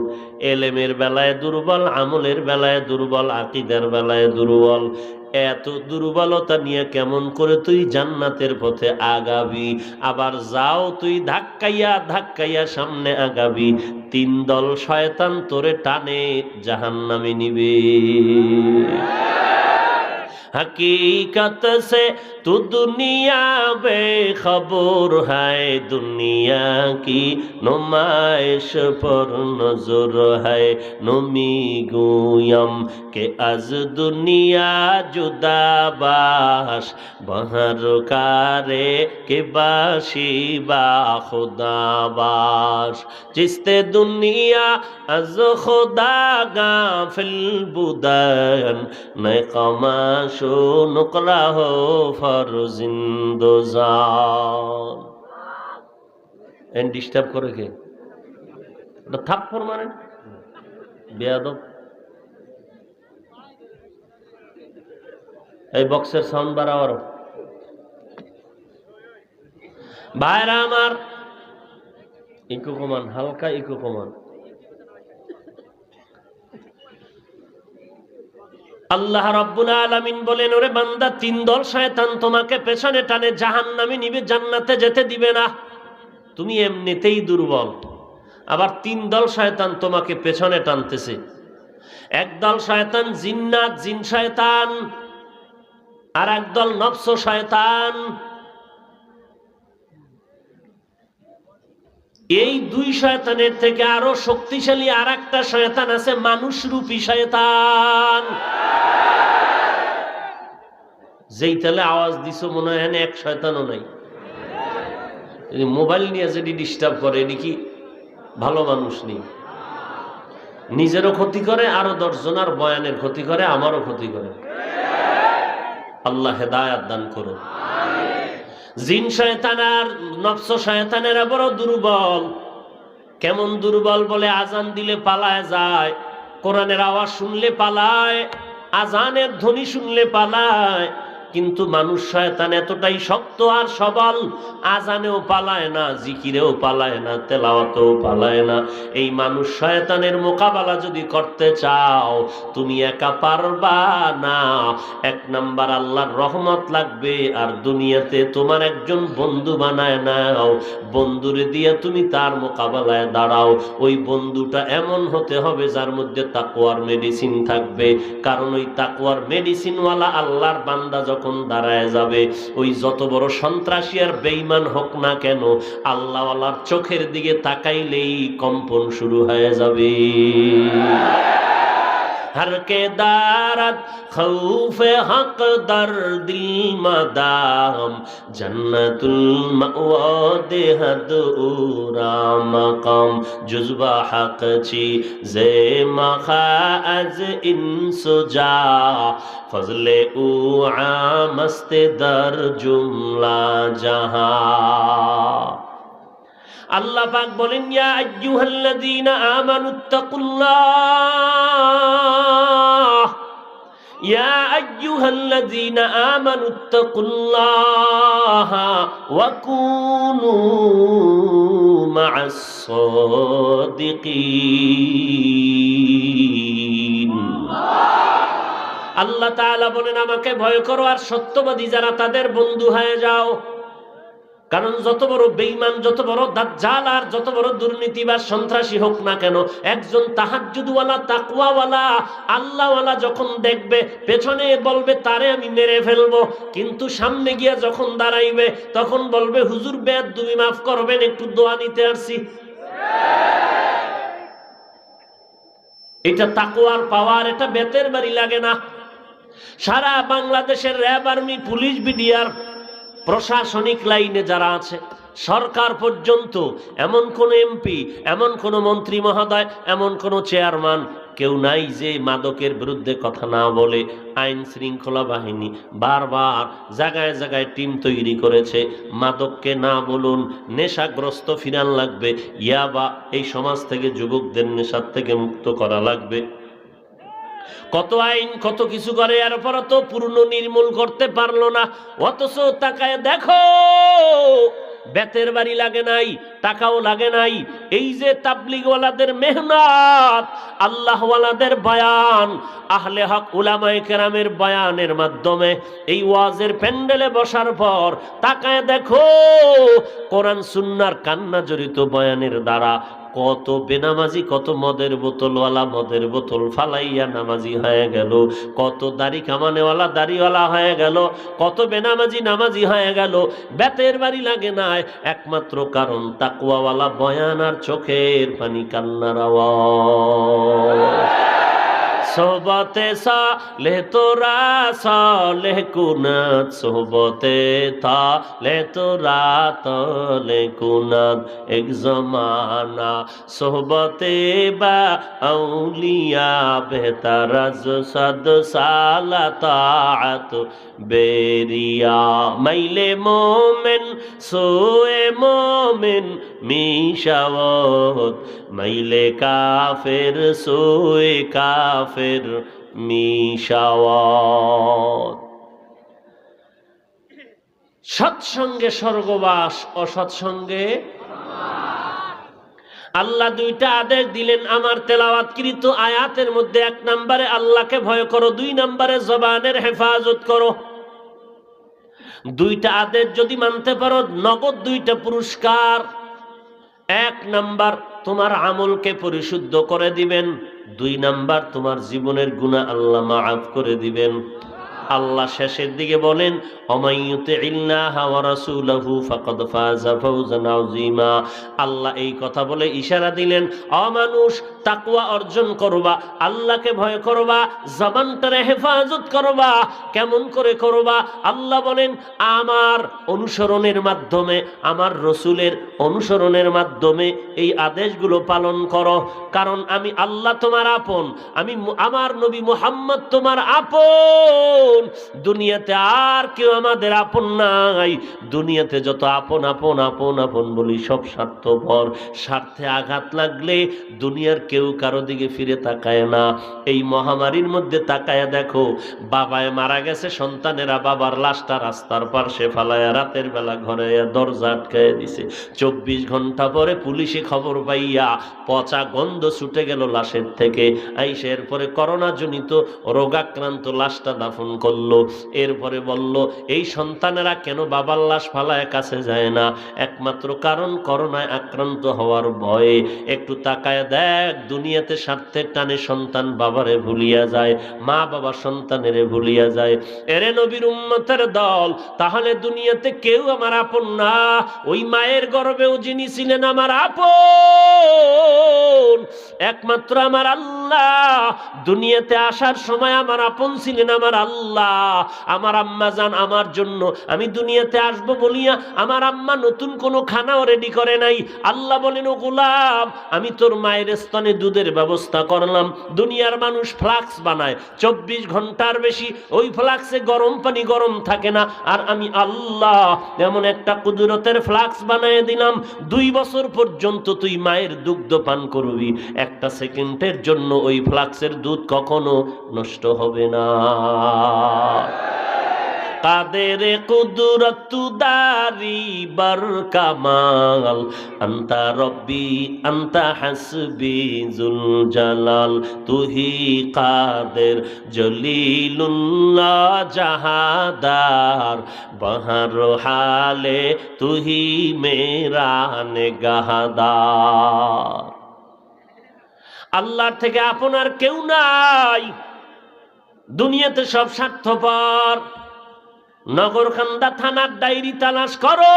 এলেমের বেলায় দুর্বল, আমলের বেলায় দুর্বল, আকীদার বেলায় দুর্বল। এত দুর্বলতা নিয়ে কেমন করে তুই জান্নাতের পথে আগাবি? আবার যাও তুই ধাক্কাইয়া ধাক্কাইয়া সামনে আগাবি, 3 দল শয়তান তোরে টানে জাহান্নামে নিবে। हकीकत से तू दुनिया बेखबर है, दुनिया की नुमाइश पर नजर है, नमी गुयम के अज दुनिया जुदा बाश, बहर कारे के बाशी बा खुदा बाश, जिसते दुनिया अज खुदा गाफिल बुदन न कमाश नुकला हो फरजिंदोजान। এন ডিস্টার্ব করে কে? এটা থাপ্পড় মারে বেয়াদব। এই বক্সের সাউন্ড বাড়াও আরো। ভাইরা আমার, ইকো কমান, হালকা ইকো কমান। আল্লাহ রাব্বুল আলামিন বলেন ওরে বান্দা 3 দল শয়তান তোমাকে পেছনে টানে জাহান্নামে নিবে, জান্নাতে যেতে দিবে না। তুমি এমনিতেই দুর্বল, আবার 3 দল শয়তান তোমাকে পেছনে টানতেছে। এক দল শয়তান জিন্নাত, জিন শয়তান, আর এক দল নফস শয়তান। এই 2 শয়তানের থেকে আরো শক্তিশালী আর একটা শয়তান আছে, মানুষরূপী শয়তান। যেই তালে আওয়াজ দিছো মনে হয় এক শয়তানও নাই। মোবাইল নিয়ে যদি ডিস্টার্ব করে, এটি কি ভালো মানুষ নেই? নিজেরও ক্ষতি করে, আরো 10 জনের বয়ানের ক্ষতি করে, আমারও ক্ষতি করে। আল্লাহ হেদায়াত দান করুন। জিন শয়তান আর নফস শয়তানেরা বড় দুর্বল। কেমন দুর্বল? বলে আজান দিলে পালায় যায়, কোরআনের আওয়াজ শুনলে পালায়, আজানের ধ্বনি শুনলে পালায়। কিন্তু মানুষ শয়তান এতটাই শক্ত আর সবল, আজানেও পালায় না, জিকিরেও পালায় না, তেলাওয়াতেও পালায় না। এই মানুষ শয়তানের মোকাবেলা যদি করতে চাও, তুমি একা পারবা না। 1 নাম্বার আল্লাহর রহমত লাগবে, আর দুনিয়াতে তোমার একজন বন্ধু বানায় নাও, বন্ধুরে দিয়ে তুমি তার মোকাবেলায় দাঁড়াও। ওই বন্ধুটা এমন হতে হবে যার মধ্যে তাকওয়ার মেডিসিন থাকবে, কারণ ওই তাকওয়ার মেডিসিনওয়ালা আল্লাহর বান্দা যখন দাঁড়ায় যাবে, ওই যত বড় সন্ত্রাসী আর বেঈমান হোক না কেন, আল্লাহওয়ালার চোখের দিকে তাকাইলেই কম্পন শুরু হয়ে যাবে। हर के दारत खौफे हक दर दिल मदाम जन्नतुल मअवा देहद उरा मकाम जुज़बा हक ची जे मखा अज इंसुजा फजले उ आमस्त दर जुमला जहां। আল্লাহ পাক বলেন, ইয়া আইয়ুহাল্লাযীনা আমানুত্তাকুল্লাহ, ইয়া আইয়ুহাল্লাযীনা আমানুত্তাকুল্লাহ ওয়া কুনু মা'আস সাদিকিন। আল্লাহ তাআলা বলেন, আমাকে ভয় করো আর সত্যবাদী যারা তাদের বন্ধু হয়ে যাও। কারণ যত বড় বেঈমান, যত বড় দাজ্জাল আর যত বড় দুর্নীতিবাজ সন্ত্রাসী হোক না কেন, একজন তাহাজ্জুদওয়ালা তাকওয়াওয়ালা আল্লাহওয়ালা যখন দেখবে, পেছনে বলবে তারে আমি মেরে ফেলবো, কিন্তু সামনে গিয়া যখন দাঁড়াইবে তখন বলবে হুজুর বেয়াদবি মাফ করবেন, একটু দোয়া নিতে আসছি। এটা তাকওয়ার পাওয়ার, এটা বেতের বাড়ি লাগে না। সারা বাংলাদেশের র্যাব, আর্মি, পুলিশ, বিডিআর, প্রশাসনিক লাইনে যারা আছে, সরকার পর্যন্ত, এমন কোন এমপি, এমন কোন মন্ত্রী মহোদয়, এমন কোন চেয়ারম্যান কেউ নাই যে মাদকের বিরুদ্ধে কথা না বলে। আইন শৃঙ্খলা বাহিনী বারবার জায়গায় জায়গায় টিম তৈরি করেছে, মাদককে না বলুন, নেশাগ্রস্ত ফিরান লাগবে, ইয়াবা এই সমাজ থেকে যুবকদের নেশার থেকে মুক্ত করা লাগবে। কত আইন, কত কিছু করে, এরপর তো পূর্ণ নির্মূল করতে পারলো না। অথচ তাকায় দেখো, বেতের বাড়ি লাগে নাই, টাকাও লাগে নাই। এই যে তাবলীগওয়ালাদের মেহনত, আল্লাহওয়ালাদের বয়ান, আহলে হক উলামায়ে কেরামের বয়ানের মাধ্যমে এই ওয়াজের প্যান্ডেলে বসার পর তাকায় দেখো, কোরআন সুন্নাহর কান্না জড়িত বয়ানের দ্বারা কত বেনামাজি, কত মদের বোতলওয়ালা মদের বোতল ফালাইয়া নামাজি হয়ে গেল, কত দাড়ি কামানেওয়ালা দাড়িওয়ালা হয়ে গেল, কত বেনামাজি নামাজি হয়ে গেল। বেতের বাড়ি লাগে না, একমাত্র কারণ তাকওয়াওয়ালা বয়ান আর চোখের পানি, কান্নার আওয়াজ। সোহবতে সালেহ তোরা সালেহ কুনাত, সোহবতে তালে তোরা তালে কুনাত এক জমানা, সোহবতে বা আউলিয়া বেহতার আজ সাদ সালা তাআত বেরিয়া, মাইলে মোমেন সোয়ে মোমেন মিশাওয়াত, মাইলে কাফের সোয়ে কাফের মিশাওয়াত। সৎসঙ্গে স্বর্গবাস, অসৎসঙ্গে। আল্লাহ দুইটা আদেশ দিলেন আমার তেলাওয়াতকৃত আয়াতের মধ্যে। এক নম্বরে আল্লাহকে ভয় করো, দুই নম্বরে জবানের হেফাজত করো। দুইটা আদেশ যদি মানতে পারো, নগদ দুইটা পুরস্কার। এক নাম্বার, তোমার আমলকে পরিশুদ্ধ করে দিবেন। দুই নাম্বার, তোমার জীবনের গুনাহ আল্লাহ মাফ করে দিবেন। আল্লাহ শেষের দিকে বলেন, অমাইয়ুতিল্লাহা ওয়া রাসূলাহু ফাকাদ ফাযা ফাওজান আযীমা। আল্লাহ এই কথা বলে ইশারা দিলেন, অমানুষ তাকওয়া অর্জন করবা, আল্লাহকে ভয় করবা, জবানটারে হেফাজত করবা। কেমন করে করবা? আল্লাহ বলেন, আমার অনুসরণের মাধ্যমে, আমার রসুলের অনুসরণের মাধ্যমে এই আদেশগুলো পালন করো। কারণ আমি আল্লাহ তোমার আপন, আমি আমার নবী মুহাম্মদ তোমার আপন। দুনিয়াতে আর কেউ আমাদের আপন নাই। দুনিয়াতে যত আপন আপন আপন আপন বলি, সব স্বার্থপর। স্বার্থে আঘাত লাগলে দুনিয়ার কেউ কারো দিকে ফিরে তাকায় না। এই মহামারীর মধ্যে তাকায় দেখো, বাবায় মারা গেছে, সন্তানেরা বাবার লাশটা রাস্তার পাশে ফালায়া রাতের বেলা ঘরে দরজা আটকায় দিছে। 24 ঘন্টা পরে পুলিশে খবর পাইয়া পচা গন্ধ ছুটে গেল লাশের থেকে। আইসের পরে করোনা জনিত রোগাক্রান্ত লাশটা দাফন করলো। এরপরে বলল, এই সন্তানেরা কেন বাবার লাশ ফালায় কাছে যায় না? একমাত্র কারণ করোনায় আক্রান্ত হওয়ার ভয়ে। একটু তাকায় দেখ, দুনিয়াতে স্বার্থের টানে সন্তান বাবারে ভুলিয়া যায়, মা বাবা সন্তানেরে ভুলিয়া যায়। এরে নবীর উম্মতের দল, তাহলে দুনিয়াতে কেউ আমার আপন না। ওই মায়ের গর্ভেও যিনি ছিলেন আমার আপন, একমাত্র আমার আল্লাহ। দুনিয়াতে আসার সময় আমার আপন ছিলেন আমার আল্লাহ। আমার আম্মা জান আমার জন্য, আমি দুনিয়াতে আসবো বলিয়া আমার আম্মা নতুন কোনো খানাও রেডি করে নাই। আল্লাহ বলেন, ও গোলাম, আমি তোর মায়ের স্তনে দুধের ব্যবস্থা করলাম। দুনিয়ার মানুষ ফ্লাক্স বানায়, 24 ঘন্টার বেশি ওই ফ্লাক্সে গরম পানি গরম থাকে না, আর আমি আল্লাহ এমন একটা কুদরতের ফ্লাক্স বানায় দিলাম, 2 বছর পর্যন্ত তুই মায়ের দুগ্ধ পান করবি। একটা সেকেন্ডের জন্য ওই ফ্লাক্সের দুধ কখনো নষ্ট হবে না। কাদের কুদরত দারি বার কামাল, আন্তা রব্বি আন্তা হাসবি জুল জালাল, তুহি কাদের জলিলুল্লাহ জাহাদার, বাহার হালে তুহি মেরা নেগাহদার। আল্লাহর থেকে আপনার কেউ নাই। দুনিয়াতে সব স্বার্থপর। নগরকান্দা থানার ডায়েরি তালাশ করো,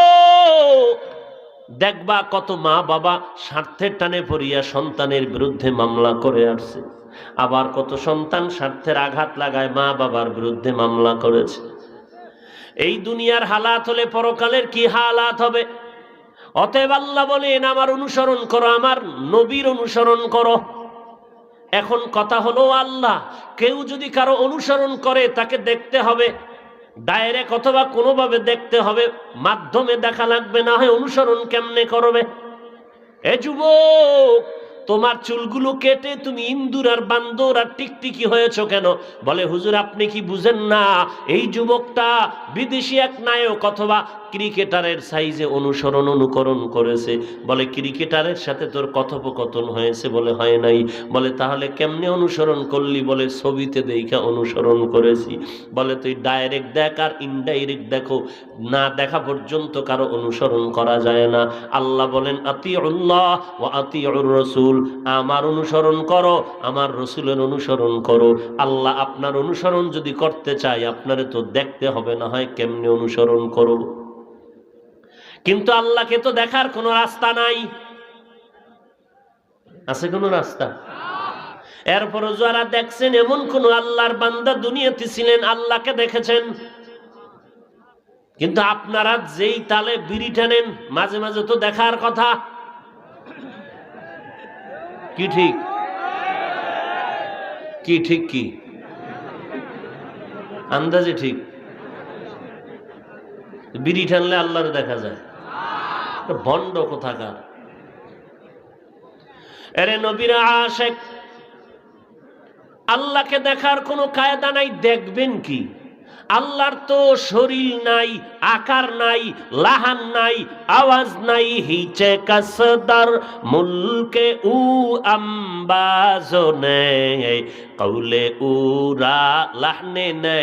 দেখবা কত মা বাবা স্বার্থের টানে পড়িয়া সন্তানের বিরুদ্ধে মামলা করে আসছে, আবার কত সন্তান স্বার্থের আঘাত লাগায় মা বাবার বিরুদ্ধে মামলা করেছে। এই দুনিয়ার হালাত হলে পরকালের কি হালাত হবে? অতএব আল্লাহ বলেন, আমার অনুসরণ করো, আমার নবীর অনুসরণ করো। এখন কথা হলো, আল্লাহ কেউ যদি কারো অনুসরণ করে তাকে দেখতে হবে ডাইরেক্ট অথবা কোনোভাবে দেখতে হবে, মাধ্যমে দেখা লাগবে, না হয় অনুসরণ কেমনে করবে? এ যুবক, তোমার চুলগুলো কেটে তুমি ইন্দুর আর বান্দর আর টিকটিকি হয়েছো কেন? বলে, হুজুর আপনি কি বুঝেন না, এই যুবকটা বিদেশি এক নায়ক অথবা ক্রিকেটারের সাইজে অনুকরণ করেছে। বলে, ক্রিকেটারের সাথে তোর কথোপকথন হয়েছে? বলে, হয় নাই। বলে, তাহলে কেমনে অনুসরণ করলি? বলে, ছবিতে দেখা অনুসরণ করেছি। বলে, তুই ডাইরেক্ট দেখ আর ইনডাইরেক্ট দেখো, না দেখা পর্যন্ত কারো অনুসরণ করা যায় না। আল্লাহ বলেন, আতিউল্লাহ ওয়া আতিউর রাসূল, আমার অনুসরণ করো, আমার রসুলের অনুসরণ করো। আল্লাহ আপনার অনুসরণ যদি করতে চায়, আপনারে তো দেখতে হবে, না হয় কেমনে অনুসরণ করো? কিন্তু আল্লাহকে তো দেখার কোনো রাস্তা নাই। আছে কোনো রাস্তা? এরপর যারা দেখছেন, এমন কোন আল্লাহর বান্দা দুনিয়াতে ছিলেন আল্লাহকে দেখেছেন? কিন্তু আপনারা যেই তালে বিড়ি টানেন, মাঝে মাঝে তো দেখার কথা। কি ঠিক কি ঠিক কি আন্দাজে ঠিক? বিড়ি টানলে আল্লাহর দেখা যায়? ভণ্ড কোথাকার। এরে নবীরা আশিক, আল্লাহকে দেখার কোনো কায়দা নাই। দেখবেন কি? আল্লাহর তো শরীর নাই, আকার নাই, লাহান নাই, আওয়াজ নাই। হিচে কাসদার মুলকে উ আম্বাজনে, কৌলে উরা লাহনে নে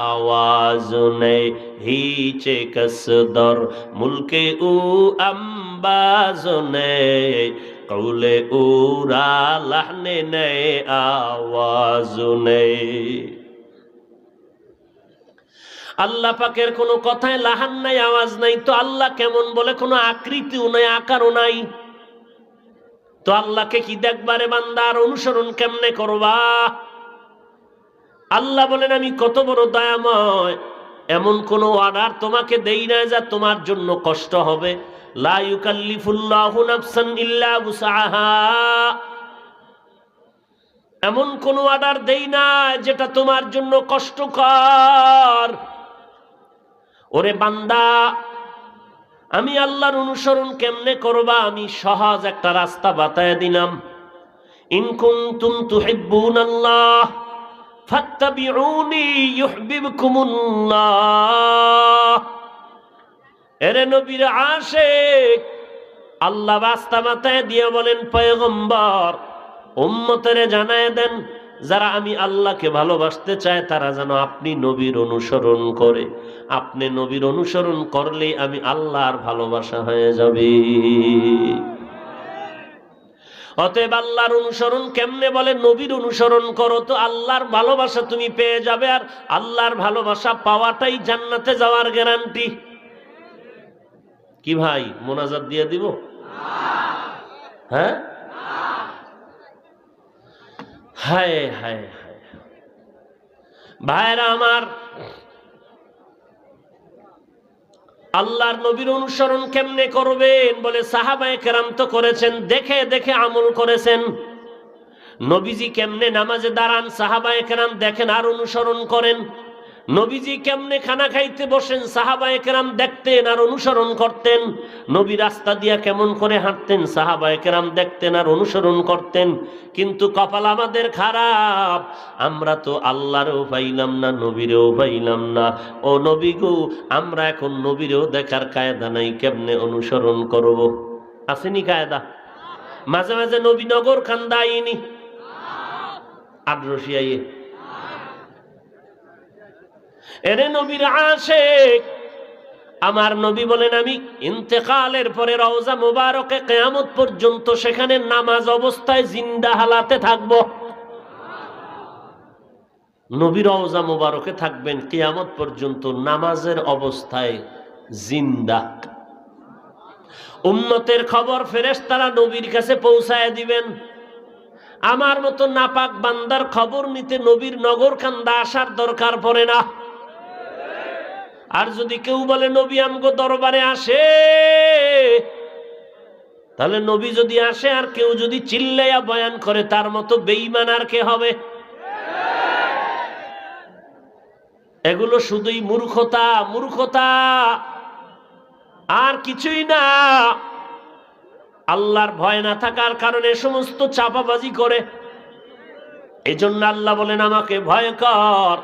আওয়াজ নে। হিচে কাসদার মুলকে উ আম্বাজনে, কৌলে উরা লাহনে নে আওয়াজ নে। আল্লাহ পাকের কোনো কথায় লাহান নাই, আওয়াজ নাই, তো আল্লাহ কেমন? বলে, কোনো আকৃতিও নাই, আকারও নাই। তো আল্লাহকে কি দেখবারে বান্দা, আর অনুসরণ কেমনে করবা? আল্লাহ বলেন, আমি কত বড় দয়াময়, এমন কোন অর্ডার তোমাকে দেই না যা তোমার জন্য কষ্ট হবে। লা ইউকাল্লিফুল্লাহু নাফসান ইল্লা উসআহা, এমন কোন অর্ডার দেই না যেটা তোমার জন্য কষ্টকর। ওরে বান্দা, আমি আল্লাহর অনুসরণ কেমনে করবা? আমি সহজ একটা রাস্তা বাতায় দিলাম। ইন কুনতুম তুহিব্বুনাল্লাহ ফাত্তাবিউনি ইউহিব্বুকুমুল্লাহ। এরে নবীর আশিক, আল্লাহ রাস্তা বাতায় দিয়ে বলেন, পয়গম্বর উম্মতেরে জানায় দেন, যারা আমি আল্লাহকে ভালোবাসতে চায় তারা যেন আপনি নবীর অনুসরণ করে। আপনি নবীর অনুসরণ করলে আমি আল্লাহর ভালোবাসা হয়ে যাবে। অতএব আল্লাহর অনুসরণ কেমনে বলে? নবীর অনুসরণ করো, তো আল্লাহর ভালোবাসা তুমি পেয়ে যাবে। আর আল্লাহর ভালোবাসা পাওয়াটাই জান্নাতে যাওয়ার গ্যারান্টি। কি ভাই, মোনাজাত দিয়ে দিব? হ্যাঁ, হায় হায় হায়। ভাইরা আমার, আল্লাহর নবীর অনুসরণ কেমনে করবেন বলে? সাহাবায়ে কেরাম তো করেছেন, দেখে দেখে আমল করেছেন। নবীজি কেমনে নামাজে দাঁড়ান, সাহাবায়ে কেরাম দেখেন আর অনুসরণ করেন। নবীজি কেমনে খানা খাইতে বসেন, সাহাবায়ে কেরাম দেখতেন আর অনুসরণ করতেন। নবী রাস্তা দিয়া কেমন করে হাঁটতেন, সাহাবায়ে কেরাম দেখতেন আর অনুসরণ করতেন। কিন্তু কপাল আমাদের খারাপ, আমরা তো আল্লাহরও পাইলাম না, নবীরেও পাইলাম না। ও নবী গো, আমরা এখন নবীরেও দেখার কায়দা নাই, কেমনে অনুসরণ করব? আসেনি কায়দা? মাঝে মাঝে নবী নগর খান্দা আইনি আদ্রসিয়াইয়ে এরে নবীর আশিক। আমার নবী বলেন, আমি ইন্তেকালের পরে রওজা মুবারকে কিয়ামত পর্যন্ত সেখানে নামাজ অবস্থায় জিন্দা হালাতে থাকব। নবী রওজা মুবারকে থাকবেন কিয়ামত পর্যন্ত নামাজের অবস্থায় জিন্দা। উম্মতের খবর ফেরেশতারা নবীর কাছে পৌঁছায় দিবেন। আমার মতো নাপাক বান্দার খবর নিতে নবীর নগরকান্দা আসার দরকার পড়ে না। আর যদি কেউ বলে নবী আমগো দরবারে আসে, তাহলে নবী যদি আসে আর কেউ যদি চিল্লাইয়া বয়ান করে, তার মতো বেঈমান আর কে হবে? এগুলো শুধুই মূর্খতা, মূর্খতা আর কিছুই না। আল্লাহর ভয় না থাকার কারণে সমস্ত চাপাবাজি করে। এজন্য আল্লাহ বলেন, আমাকে ভয় কর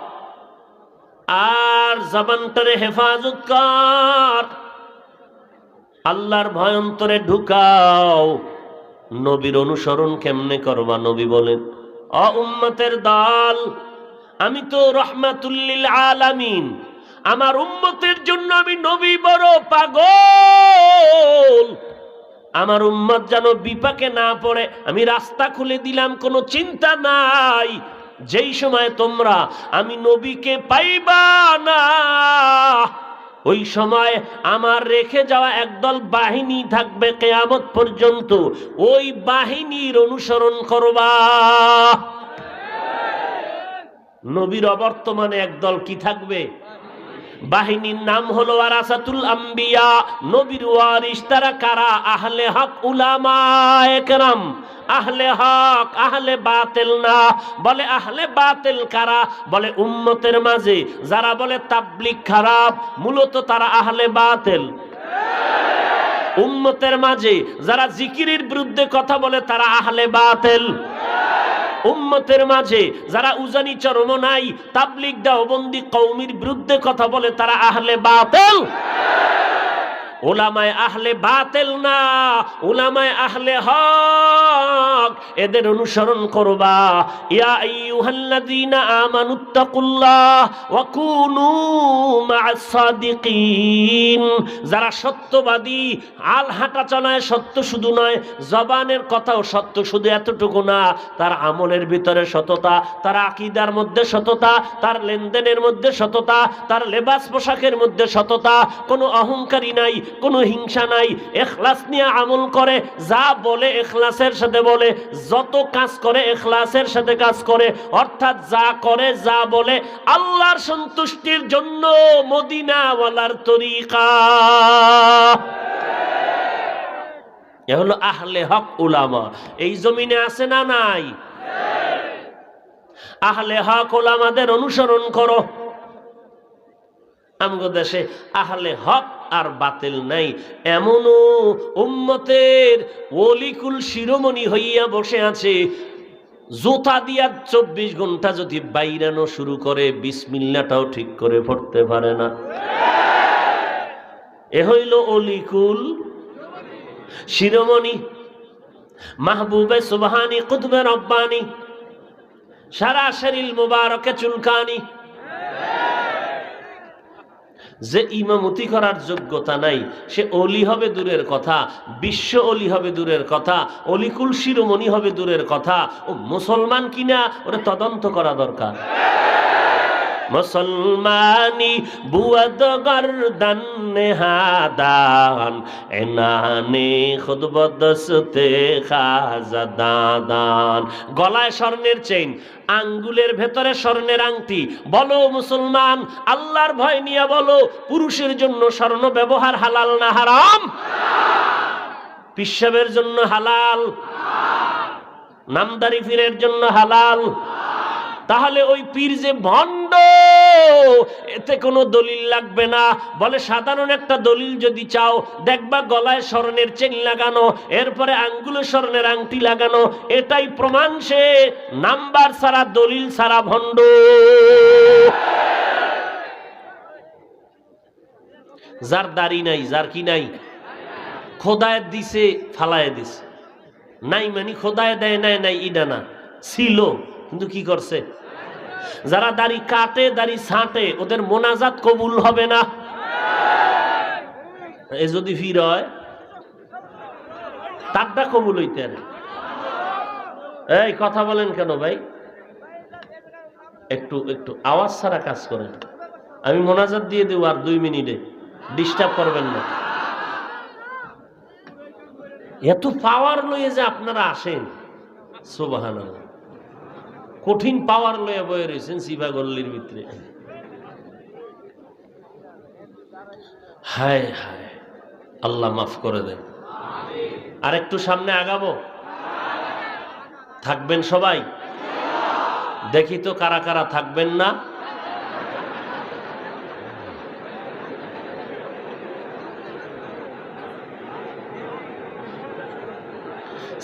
আর জবানটারে হেফাজত কর। আল্লাহর ভয় অন্তরে ঢুকাও। নবীর অনুসরণ কেমনে করবা? নবী বলেন, ও উম্মতের দল, আমি তো রহমাতুল লিল আলামিন, আমার উম্মতের জন্য আমি নবী বড় পাগল। আমার উম্মত যেন বিপাকে না পড়ে আমি রাস্তা খুলে দিলাম, কোনো চিন্তা নাই। যেই সময় তোমরা আমি নবীকে পাইবা না, ওই সময় আমার রেখে যাওয়া একদল বাহিনী থাকবে কিয়ামত পর্যন্ত। ওই বাহিনীর অনুসরণ করবা। নবীর অবর্তমানে একদল কি থাকবে? বাহিনীর নাম হলো ওয়ারাসাতুল আম্বিয়া, নবীর ওয়ারিস। তারা কারা? আহলে হক উলামায়ে কেরাম। আহলে হক, আহলে বাতিল না। বলে আহলে বাতিল কারা? বলে উম্মতের মাঝে যারা বলে তাবলীগ খারাপ, মূলত তারা আহলে বাতিল। উম্মতের মাঝে যারা জিকিরের বিরুদ্ধে কথা বলে, তারা আহলে বাতিল। উম্মতের মাঝে যারা উজানি চরমনাই, তাবলীগ দেওবন্দি কওমির বিরুদ্ধে কথা বলে, তারা আহলে বাতিল। উলামায়ে আহলে বাতিল না, উলামায়ে আহলে হক। এদের অনুসরণ করবা। ইয়া আইয়ুহাল্লাযীনা আমানুত্তাকুল্লাহ ওয়া কুনু মা'আস সাদিকিন। যারা সত্যবাদী, আল হাঁটা চলায় সত্য শুধু নয়, জবানের কথাও সত্য, শুধু এতটুকু না, তার আমলের ভিতরে সততা, তার আকীদার মধ্যে সততা, তার লেনদেনের মধ্যে সততা, তার লেবাস পোশাকের মধ্যে সততা, কোনো অহংকারী নাই, কোনো হিংসা নাই, ইখলাস নিয়ে আমল করে, যা বলে ইখলাসের সাথে বলে, যত কাজ করে ইখলাসের সাথে কাজ করে। অর্থাৎ যা করে যা বলে আল্লাহর সন্তুষ্টির জন্য, মদিনাওয়ালার তরিকা। এ হলো আহলে হক উলামা। এই জমিনে আছে না নাই? আহলে হক উলামাদের অনুসরণ করো। আমগো দেশে আহলে হক আর বাতিল নাই। এমনও উম্মতের ওলিকুল শিরোমণি হইয়া বসে আছে, জুতা দিয়া 24 ঘন্টা যদি বাইরানো শুরু করে, বিসমিল্লাহটাও ঠিক করে পড়তে পারে না। এ হইল ওলিকুল শিরোমণি, মাহবুবে সুবহানি, কুতুবে রব্বানি, সারা শরীর মুবারকে চুলকানি। যে ইমামতি করার যোগ্যতা নাই সে অলি হবে দূরের কথা, বিশ্ব অলি হবে দূরের কথা, অলিকুল শিরোমণি হবে দূরের কথা, ও মুসলমান কিনা ওরা তদন্ত করা দরকার। মুসলমানি বুয়াদ গর্দন নেহাদান এনানে খুদ বদসতে খাজাদান। গলায় স্বর্ণের চেইন, আঙ্গুলের ভেতরে স্বর্ণের আংটি। বলো মুসলমান, আল্লাহর ভয় নিয়ে বলো, পুরুষের জন্য স্বর্ণ ব্যবহার হালাল না হারাম? পিশাবের জন্য হালাল, নামদারি পীরের জন্য হালাল। তাহলে ওই পীর যে ভণ্ড, এতে কোনো দলিল লাগবে না। বলে সাধারণ একটা দলিল যদি চাও, দেখবা গলায় স্বর্ণের চেন লাগানো, এরপরে আঙ্গুলে স্বর্ণের আংটি লাগানো, এটাই প্রমাণ সে নাম্বার ছাড়া দলিল ছাড়া ভণ্ড। যার দাড়ি নাই, যার কি নাই, খোদায় দিছে ফালায় দিছে, নাই মানে খোদায় দেয় নাই, নাই ইডা না, ছিল কিন্তু কি করছে। যারা দাড়ি কাটে, দাড়ি ছাঁটে, ওদের মোনাজাত কবুল হবে না। এ যদি ফির হয় তারটা কবুল হইতেন। এই কথা বলেন কেন ভাই? একটু একটু আওয়াজ ছাড়া কাজ করেন। আমি মোনাজাত দিয়ে দেব আর 2 মিনিটে, ডিস্টার্ব করবেন না। এত পাওয়ার লয়ে যে আপনারা আসেন, সুবহানাল্লাহ। কঠিন পাওয়ার লয়ে বয়ে রয়েছেন সিভা গল্লির ভিতরে। হায় হায়, আল্লাহ মাফ করে দেন। আর একটু সামনে আগাবো, থাকবেন সবাই? দেখি তো কারা কারা থাকবেন না।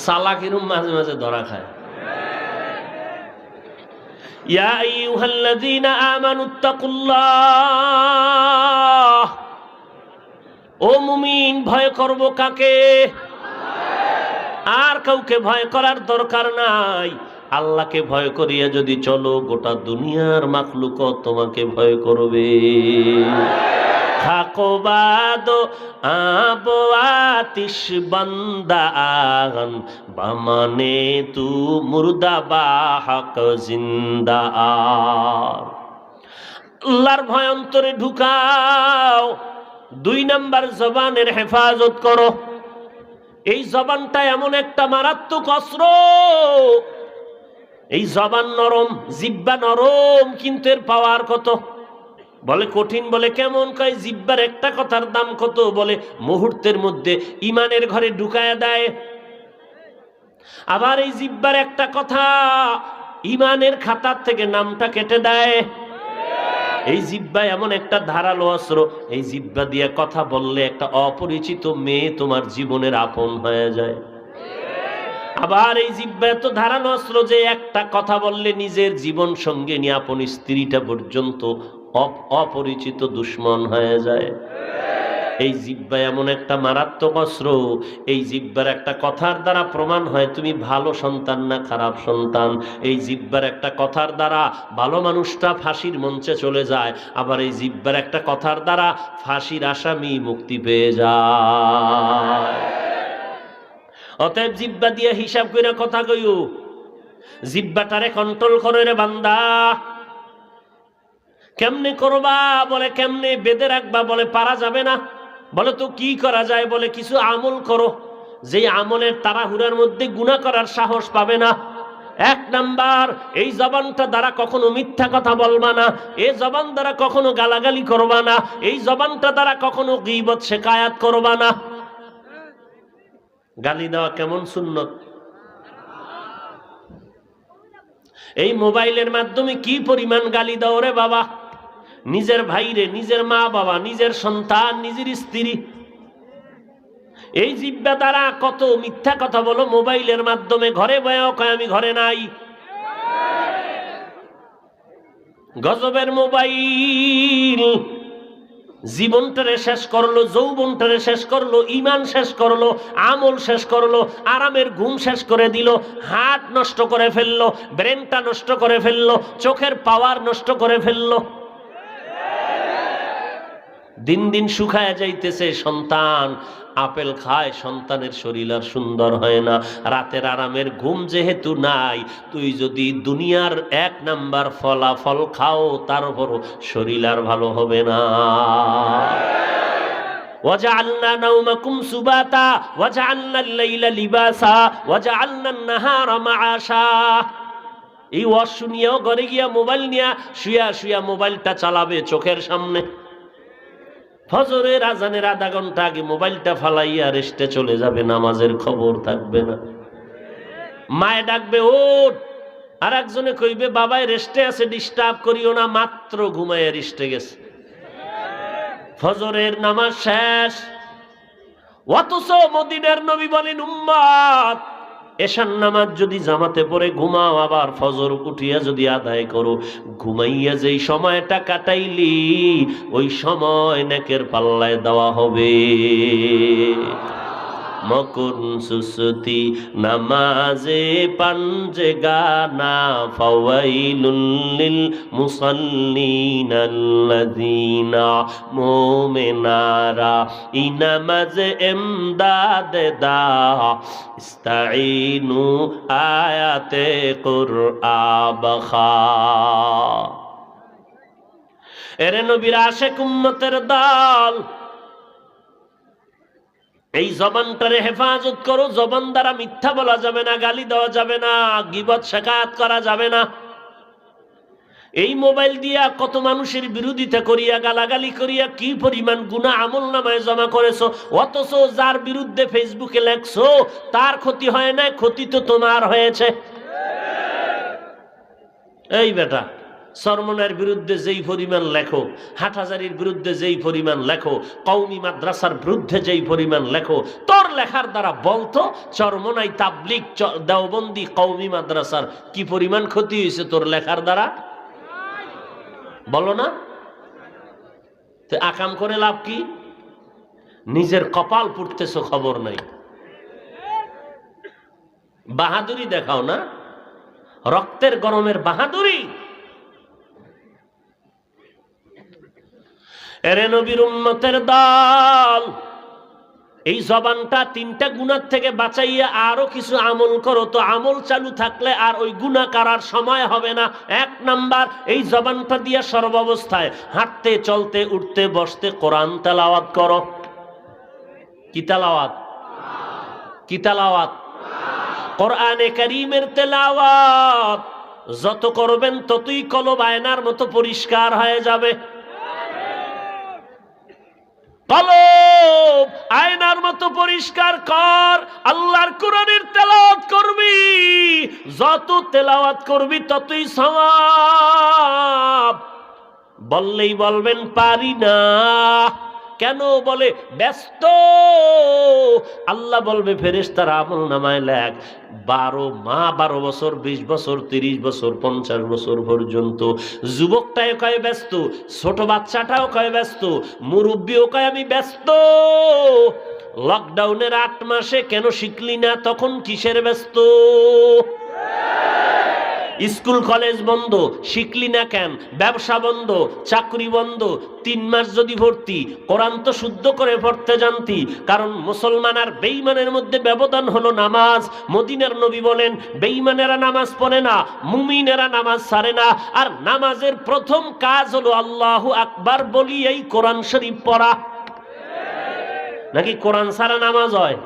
সালাকিরুম মাঝে মাঝে ধরা খায়। ইয়া আইয়ুহাল্লাযীনা আমানুত্তাকুল্লাহ, ও মুমিন, ভয় করব কাকে? আর কাউকে ভয় করার দরকার নাই। আল্লাহকে ভয় করিয়া যদি চলো, গোটা দুনিয়ার মাখলুকত তোমাকে ভয় করবে। খাকবাদ আবো আতিশ বান্দা আন বামানে তু মুর্দা বা হক জিন্দা। আল্লাহর ভয় অন্তরে ঢুকাও। 2 নাম্বার, জবানের হেফাজত করো। এই জবানটা এমন একটা মারাত্মক অস্ত্র। এই জবান নরম, জিহ্বা নরম, কিন্তু এর পাওয়ার কত? বলে কঠিন। বলে কেমন? কয় জিহ্বার একটা কথার দাম কত? বলে মুহূর্তের মধ্যে ইমানের ঘরে ঢুকায়া দেয়। আবার এই জিহ্বার একটা কথা ইমানের খাতার থেকে নামটা কেটে দেয়। এই জিহ্বা এমন একটা ধারালো অস্ত্র, এই জিহ্বা দিয়ে কথা বললে একটা অপরিচিত মেয়ে তোমার জীবনের আপন হয়ে যায়। আবার এই জিহ্বা এত ধারালো অস্ত্র যে একটা কথা বললে নিজের জীবন সঙ্গে নিয়ে আপন স্ত্রীটা পর্যন্ত অপরিচিত দুশ্মন হয়ে যায়। এই জিহ্বা এমন একটা মারাত্মক অস্ত্র, এই জিহ্বার একটা কথার দ্বারা প্রমাণ হয় তুমি ভালো সন্তান না খারাপ সন্তান। এই জিহ্বার একটা কথার দ্বারা ভালো মানুষটা ফাঁসির মঞ্চে চলে যায়, আবার এই জিহ্বার একটা কথার দ্বারা ফাঁসির আসামি মুক্তি পেয়ে যায়। অতএব জিহ্বা দিয়ে হিসাব করে কথা কইও। জিহ্বাটারে কন্ট্রোল করে রে বান্দা। কেমনে করবা? বলে কেমনে বেঁধে রাখবা? বলে পারা যাবে না। বলে তো কি করা যায়? বলে কিছু আমল করো, যেই আমলের তাড়াহুড়ার মধ্যে গুনাহ করার সাহস পাবে না। 1 নাম্বার, এই জবানটা দ্বারা কখনো মিথ্যা কথা বলবা না। এই জবান দ্বারা কখনো গালাগালি করবা না। এই জবানটা দ্বারা কখনো গীবত শিকায়াত করবা না। গালি দেওয়া কেমন সুন্নত? এই মোবাইলের মাধ্যমে কি পরিমাণ গালি দাও রে বাবা! নিজের ভাইরে, নিজের মা বাবা, নিজের সন্তান, নিজের স্ত্রী। এই জিহ্বা দ্বারা কত মিথ্যা কথা বলো মোবাইলের মাধ্যমে। ঘরে বয়াও কয় আমি ঘরে নাই। গজবের মোবাইল জীবনটারে শেষ করলো, যৌবনটারে শেষ করলো, ঈমান শেষ করলো, আমল শেষ করলো, আরামের ঘুম শেষ করে দিল, হার্ট নষ্ট করে ফেললো, ব্রেনটা নষ্ট করে ফেললো, চোখের পাওয়ার নষ্ট করে ফেললো। দিন দিন শুকায় যাইতেছে। সন্তান আপেল খায়, সন্তানের শরীর আর সুন্দর হয় না। রাতের আরামের ঘুম যেহেতু নাই, তুই যদি দুনিয়ার 1 নাম্বার ফলাফল খাও, তারপরও শরীর আর ভালো হবে না। وجعلنا نومكم سباتا وجعلنا الليل لباسا وجعلنا النهار معاشا। এই ওয়াজ শুনিয়াও ঘরে গিয়া মোবাইল নিয়া শুয়া শুয়া মোবাইলটা চালাবে চোখের সামনে। ফজরের আজানের আধা ঘন্টা আগে মোবাইলটা ফালাইয়া রেস্টে চলে যাবে, নামাজের খবর থাকবে না। মায়ে ডাকবে ওঠ, আর একজনে কইবে বাবাই রেস্টে আছে, ডিস্টার্ব করিও না, মাত্র ঘুমাইয়া রেস্টে গেছে। ফজরের নামাজ শেষ, অথচ মদিনার নবী বলেন উম্মত এশার নামাজ যদি জামাতে পড়ে ঘুমাও, আবার ফজর উঠিয়া যদি আদায় করো, ঘুমাইয়া যেই সময়টা কাটাইলি ওই সময় নেকের পাল্লায় দেওয়া হবে। মকুন সুসতি নামাজে পাঞ্জে গানা ফাওয়াইলুল লিল মুসাল্লিন আল্লাযিনা মুমিনারা ইনামাজে ইমদাদ দা ইস্তাঈনু আয়াতে কুরআন বখা। এরে নবীর আশিক উম্মতের দল, এই জবানটারে হেফাজত করো। জবান দ্বারা মিথ্যা বলা যাবে না, গালি দেওয়া যাবে না, গীবত শেখায়াত করা যাবে না। এই মোবাইল দিয়া কত মানুষের বিরোধিতা করিয়া গালাগালি করিয়া কি পরিমাণ গুনাহ আমলনামায় জমা করেছো, অথচ যার বিরুদ্ধে ফেসবুকে লেখছো তার ক্ষতি হয় না, ক্ষতি তো তোমার হয়েছে। এই বেটা, সরমনের বিরুদ্ধে যেই পরিমাণ লেখো, হাটহাজারির বিরুদ্ধে যেই পরিমাণ লেখো, কওমি মাদ্রাসার বিরুদ্ধে যেই পরিমাণ লেখো, তোর লেখার দ্বারা বলতো চরমনাই তাবলিগ দেওবন্দি কওমি মাদ্রাসার কি পরিমাণ ক্ষতি হয়েছে তোর লেখার দ্বারা, বলো না? তো আকাম করে লাভ কি? নিজের কপাল পুড়তেছো, খবর নাই। বাহাদুরি দেখাও না, রক্তের গরমের বাহাদুরি। এরে নবীর উম্মতের দল, এই জবানটা 3টা গুনাহ থেকে বাঁচাইয়া আরো কিছু আমল করো, তো আমল চালু থাকলে আর ওই গুনাহ করার সময় হবে না। 1 নাম্বার, এই জবানটা দিয়া সর্বাবস্থায় হাঁটতে চলতে উঠতে বসতে কোরআন তেলাওয়াত করো। কি তেলাওয়াত? কি তেলাওয়াত? কোরআনে কারীমের তেলাওয়াত যত করবেন ততই কলব আয়নার মতো পরিষ্কার হয়ে যাবে। কলব আয়নার মতো পরিষ্কার কর। আল্লাহর কোরআনের তেলাওয়াত করবি, যত তেলাওয়াত করবি ততই সওয়াব। বললেই বলবেন পারি না, কেন? বলে ব্যস্ত। আল্লাহ বলবে ফেরেশতারা আমলনামায় লেখ 12 বছর 20 বছর 30 বছর 50 বছর পর্যন্ত। যুবকটাও কয় ব্যস্ত, ছোট বাচ্চাটাও কয় ব্যস্ত, মুরব্বীও কয় আমি ব্যস্ত। লকডাউনের 8 মাসে কেন শিখলি না? তখন কিসের ব্যস্ত? স্কুল কলেজ বন্ধ, শিখলি না কেন? ব্যবসা বন্ধ, চাকরি বন্ধ। 3 মাস যদি ভর্তি, কোরআন তো শুদ্ধ করে পড়তে জানতি। কারণ মুসলমান আর বেঈমানের মধ্যে ব্যবধান হলো নামাজ। মদিনার নবী বলেন বেঈমানেরা নামাজ পড়ে না, মুমিনেরা নামাজ ছাড়ে না। আর নামাজের প্রথম কাজ হলো আল্লাহু আকবার বলি এই কোরআন শরীফ পড়া। নাকি কোরআন ছাড়া নামাজ হয়?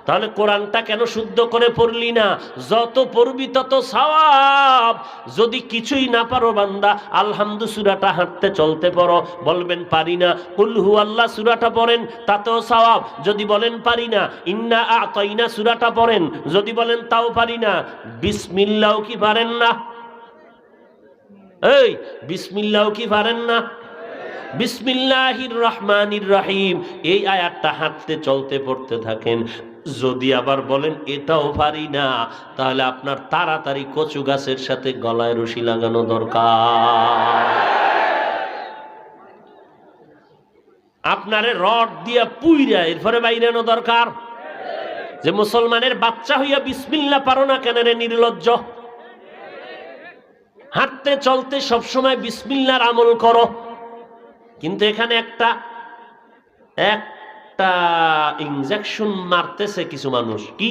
তাহলে কোরআনটা কেন শুদ্ধ করে পড়লি না? যত পড়বি তত সওয়াব। যদি কিছুই না পারো বান্দা, আলহামদু সূরাটা হাঁটতে চলতে পড়ো। বলবেন পারি না, কুল হু আল্লাহ সূরাটা পড়েন, তাতেও সওয়াব। যদি বলেন পারি না, ইন্না আতাইনা সূরাটা পড়েন। যদি বলেন তাও পারি না, বিসমিল্লাহও কি পারেন না? এই বিসমিল্লাহও কি পারেন না? বিসমিল্লাহির রহমানির রহিম এই আয়াতটা হাঁটতে চলতে পড়তে থাকেন। যদি আবার বলেন এটাও পারি না, তাহলে আপনার তাড়াতাড়ি কচু গাছের সাথে গলায় রশি লাগানো দরকার। আপনারে রড দিয়া পুইরা এরপরে বাইরানো দরকার। যে মুসলমানের বাচ্চা হইয়া বিসমিল্লাহ পারো না কেন রে নির্লজ্জ? হাঁটতে চলতে সবসময় বিসমিল্লাহর আমল করো। কিন্তু এখানে একটা ইনজেকশন মারতেছে কিছু মানুষ। কি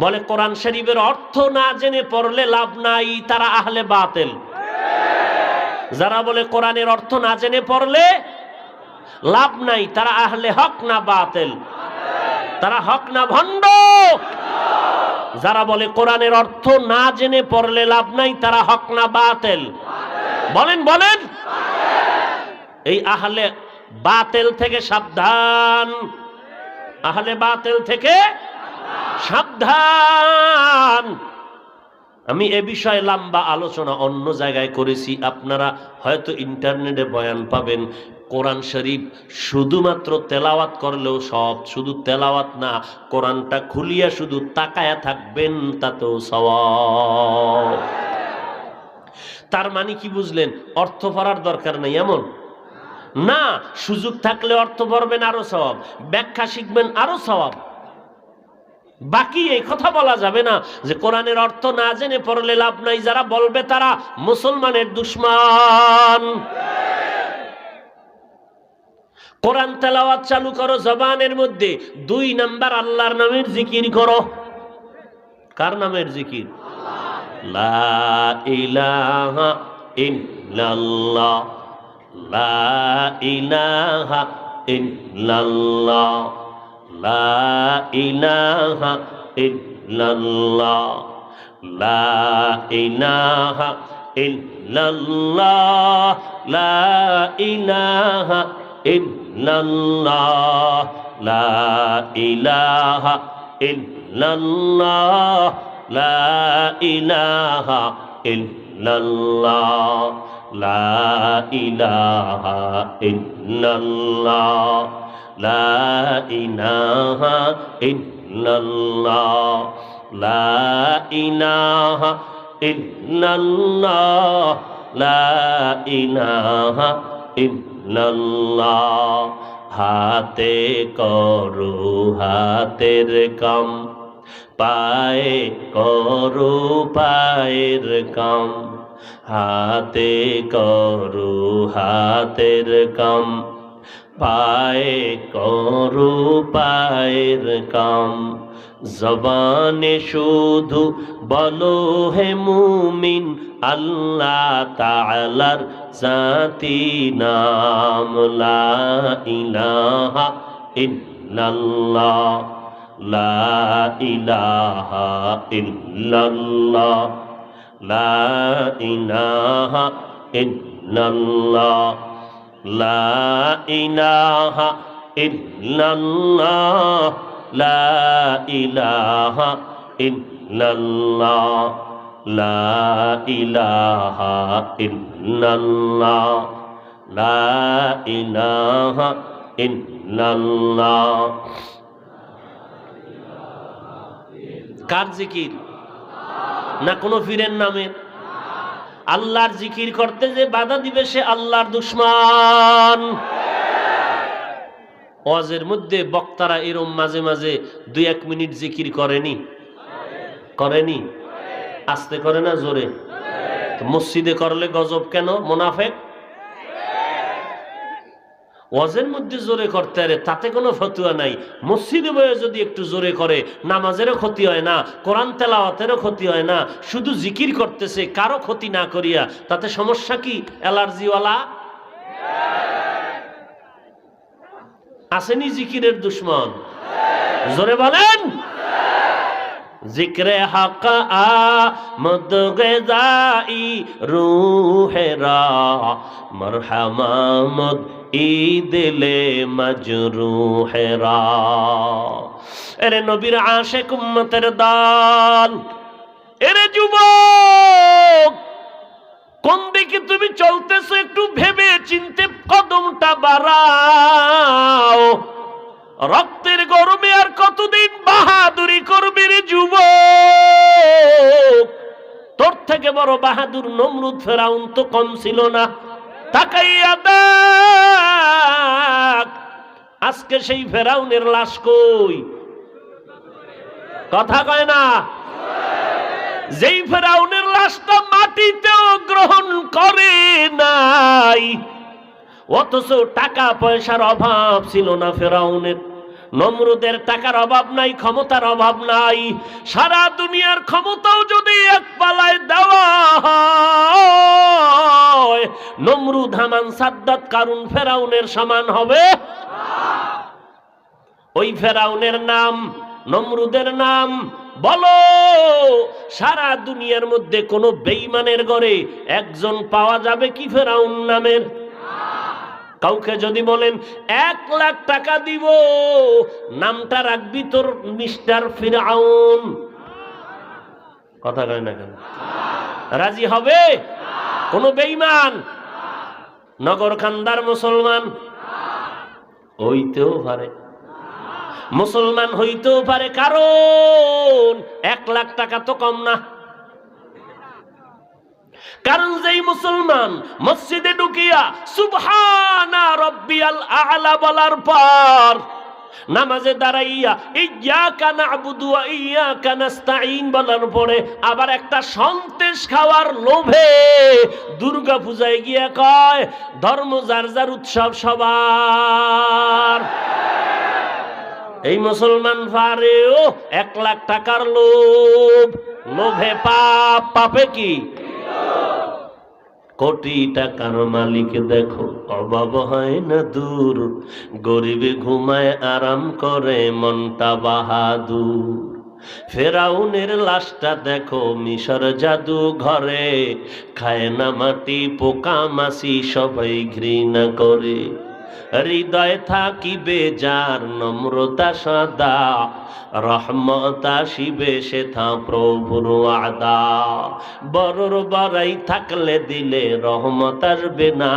বলে? কোরআন শরীফের অর্থ না জেনে পড়লে লাভ নাই, তারা আহলে বাতিল। যারা বলে কোরআনের অর্থ না জেনে পড়লে লাভ নাই, তারা আহলে হক না বাতিল? তারা হক না ভণ্ড? যারা বলে কোরআনের অর্থ না জেনে পড়লে লাভ নাই, তারা হক না বাতিল? বলেন বলেন। এই আহলে বাতিল থেকে সাবধান, আহলে বাতিল থেকে সাবধান। আমি এ বিষয়ে লম্বা আলোচনা অন্য জায়গায় করেছি, আপনারা হয়তো ইন্টারনেটে বয়ান পাবেন। কোরআন শরীফ শুধুমাত্র তেলাওয়াত করলেও সব, শুধু তেলাওয়াত না, কোরআনটা খুলিয়া শুধু তাকায়া থাকবেন তাতেও সওয়াব। তার মানে কি বুঝলেন? অর্থ পড়ার দরকার নেই এমন না, সুযোগ থাকলে অর্থ পড়বেন আরো সওয়াব, ব্যাখ্যা শিখবেন আরো সওয়াব। বাকি এই কথা বলা যাবে না যে কোরআনের অর্থ না জেনে পড়লে লাভ নাই। যারা বলবে তারা মুসলমানের দুশমন। কোরআন তেলাওয়াত চালু করো, জবানের মধ্যে 2 নাম্বার আল্লাহর নামের জিকির করো। কার নামের জিকির? লা ইলাহা ইল্লাল্লাহ, লা ইলাহা ইল্লাল্লাহ, লা ইলাহা ইল্লাল্লাহ, লা ইলাহা ইল্লাল্লাহ, লা ইলাহা ইল্লাল্লাহ, লা ইলাহা ইল্লাল্লাহ, লা ইলাহা ইল্লাল্লাহ, লা ইলাহা ইল্লাল্লাহ, লা ইলাহা ইল্লাল্লাহ, লা ইলাহা ইল্লাল্লাহ, লা ইলাহা ইল্লাল্লাহ। হাতে করো হাতের কাম, পায়ে করো পায়ের কাম, হাতে করো হাতের কাম, পায়ে করো পায়ের কাম। জবানে শুধু বলো হে মুমিন আল্লাহ তাআলার জাতি নাম, লা ইলাহা ইল্লাল্লাহ, লা ইলাহা ইল্লাল্লাহ, লা ইলাহা ইল্লাল্লাহ, লা ইলাহা ইল্লাল্লাহ, লা ইলাহা ইল্লাল্লাহ, লা ইলাহা ইল্লাল্লাহ, লা ইলাহা ইল্লাল্লাহ। কার জিকির? না কোনো পীরের নামের? আল্লাহর জিকির করতে যে বাধা দিবে সে আল্লাহর দুশমন। ওয়াজের মধ্যে বক্তারা এরম মাঝে মাঝে 2-1 মিনিট জিকির করেনি? করেনি? আস্তে করে না জোরে? মসজিদে করলে গজব কেন? মুনাফিক। ওয়াজের মধ্যে জোরে করতে আরে তাতে কোনো ফতোয়া নাই। মসজিদে বসে যদি একটু জোরে করে নামাজেরও ক্ষতি হয় না, কোরআন তেলাওয়াতেরও ক্ষতি হয় না, শুধু জিকির করতেছে কারো ক্ষতি না করিয়া, তাতে সমস্যা কি? অ্যালার্জিওয়ালা আসেনি জিকিরের দুশমন? জোরে বলেন। জিক্রে হক আমদ গজাই রূহেরা মরহমামদ ঈদলে মজরুহেরা। এরে নবীর আশিক উম্মতের দল, এরে যুবক, কোন দিকে তুমি চলতেছো একটু ভেবে চিনতে কদমটা বাড়াও। রক্তের গরমে আর কতদিন বাহাদুরি করবি রে যুবক? তোর থেকে বড় বাহাদুর নমরুদ ফেরাউন তো কম ছিল না। তাকাইয়া দেখ আজকে সেই ফেরাউনের লাশ কই? কথা কয় না। যেই ফেরাউনের লাশটা মাটিতেও গ্রহণ করে নাই, অথচ টাকা পয়সার অভাব ছিল না ফেরাউনের। নমরুদের টাকার অভাব নাই, ক্ষমতার অভাব নাই। সারা দুনিয়ার ক্ষমতাও যদি এক পালায় দেওয়া হয়, নমরুদ, হামান, সাদ্দাত, কারুন, ফেরাউনের সমান হবে। ওই ফেরাউনের নাম, নমরুদের নাম বলো, সারা দুনিয়ার মধ্যে কোন বেঈমানের ঘরে একজন পাওয়া যাবে কি ফেরাউন নামের? কাউকে যদি বলেন 1 লাখ টাকা দিব, নামটা রাখবি তোর মিস্টার ফিরআউন, কথা কয় না কেন? রাজি হবে কোন বেঈমান? নগরখান্দার মুসলমান হইতেও পারে, মুসলমান হইতেও পারে, কারণ 1 লাখ টাকা তো কম না। কারণ যেই মুসলমান মসজিদে ঢুকিয়া সুবহানা রাব্বিয়াল আ'লা বলার পর নামাজে দাঁড়াইয়া ইয়্যাকা না'বুদু ওয়া ইয়্যাকা নাস্তাঈন বলার পরে আবার একটা সন্দেশ খাওয়ার লোভে দুর্গা পূজায় গিয়া কয় ধর্ম যার যার, উৎসব সবার, এই মুসলমান পারেও 1 লাখ টাকার লোভ, লোভে পাপ, পাপে কি? কোটি টাকার মালিক দেখো অভাব হয় না দূর, গরিবে ঘুমায় আরাম করে মনটা বাহাদুর। ফেরাউনের লাশটা দেখো মিশর জাদু ঘরে, খায় না মাটি পোকা মাছি সবাই ঘৃণা করে। হৃদয় থাকিবে যার নম্রতা সদা, রহমত আসিবে সেথা প্রভুর ওয়াদা। বড়র বড়াই থাকলে দিলে রহমত আসবে না,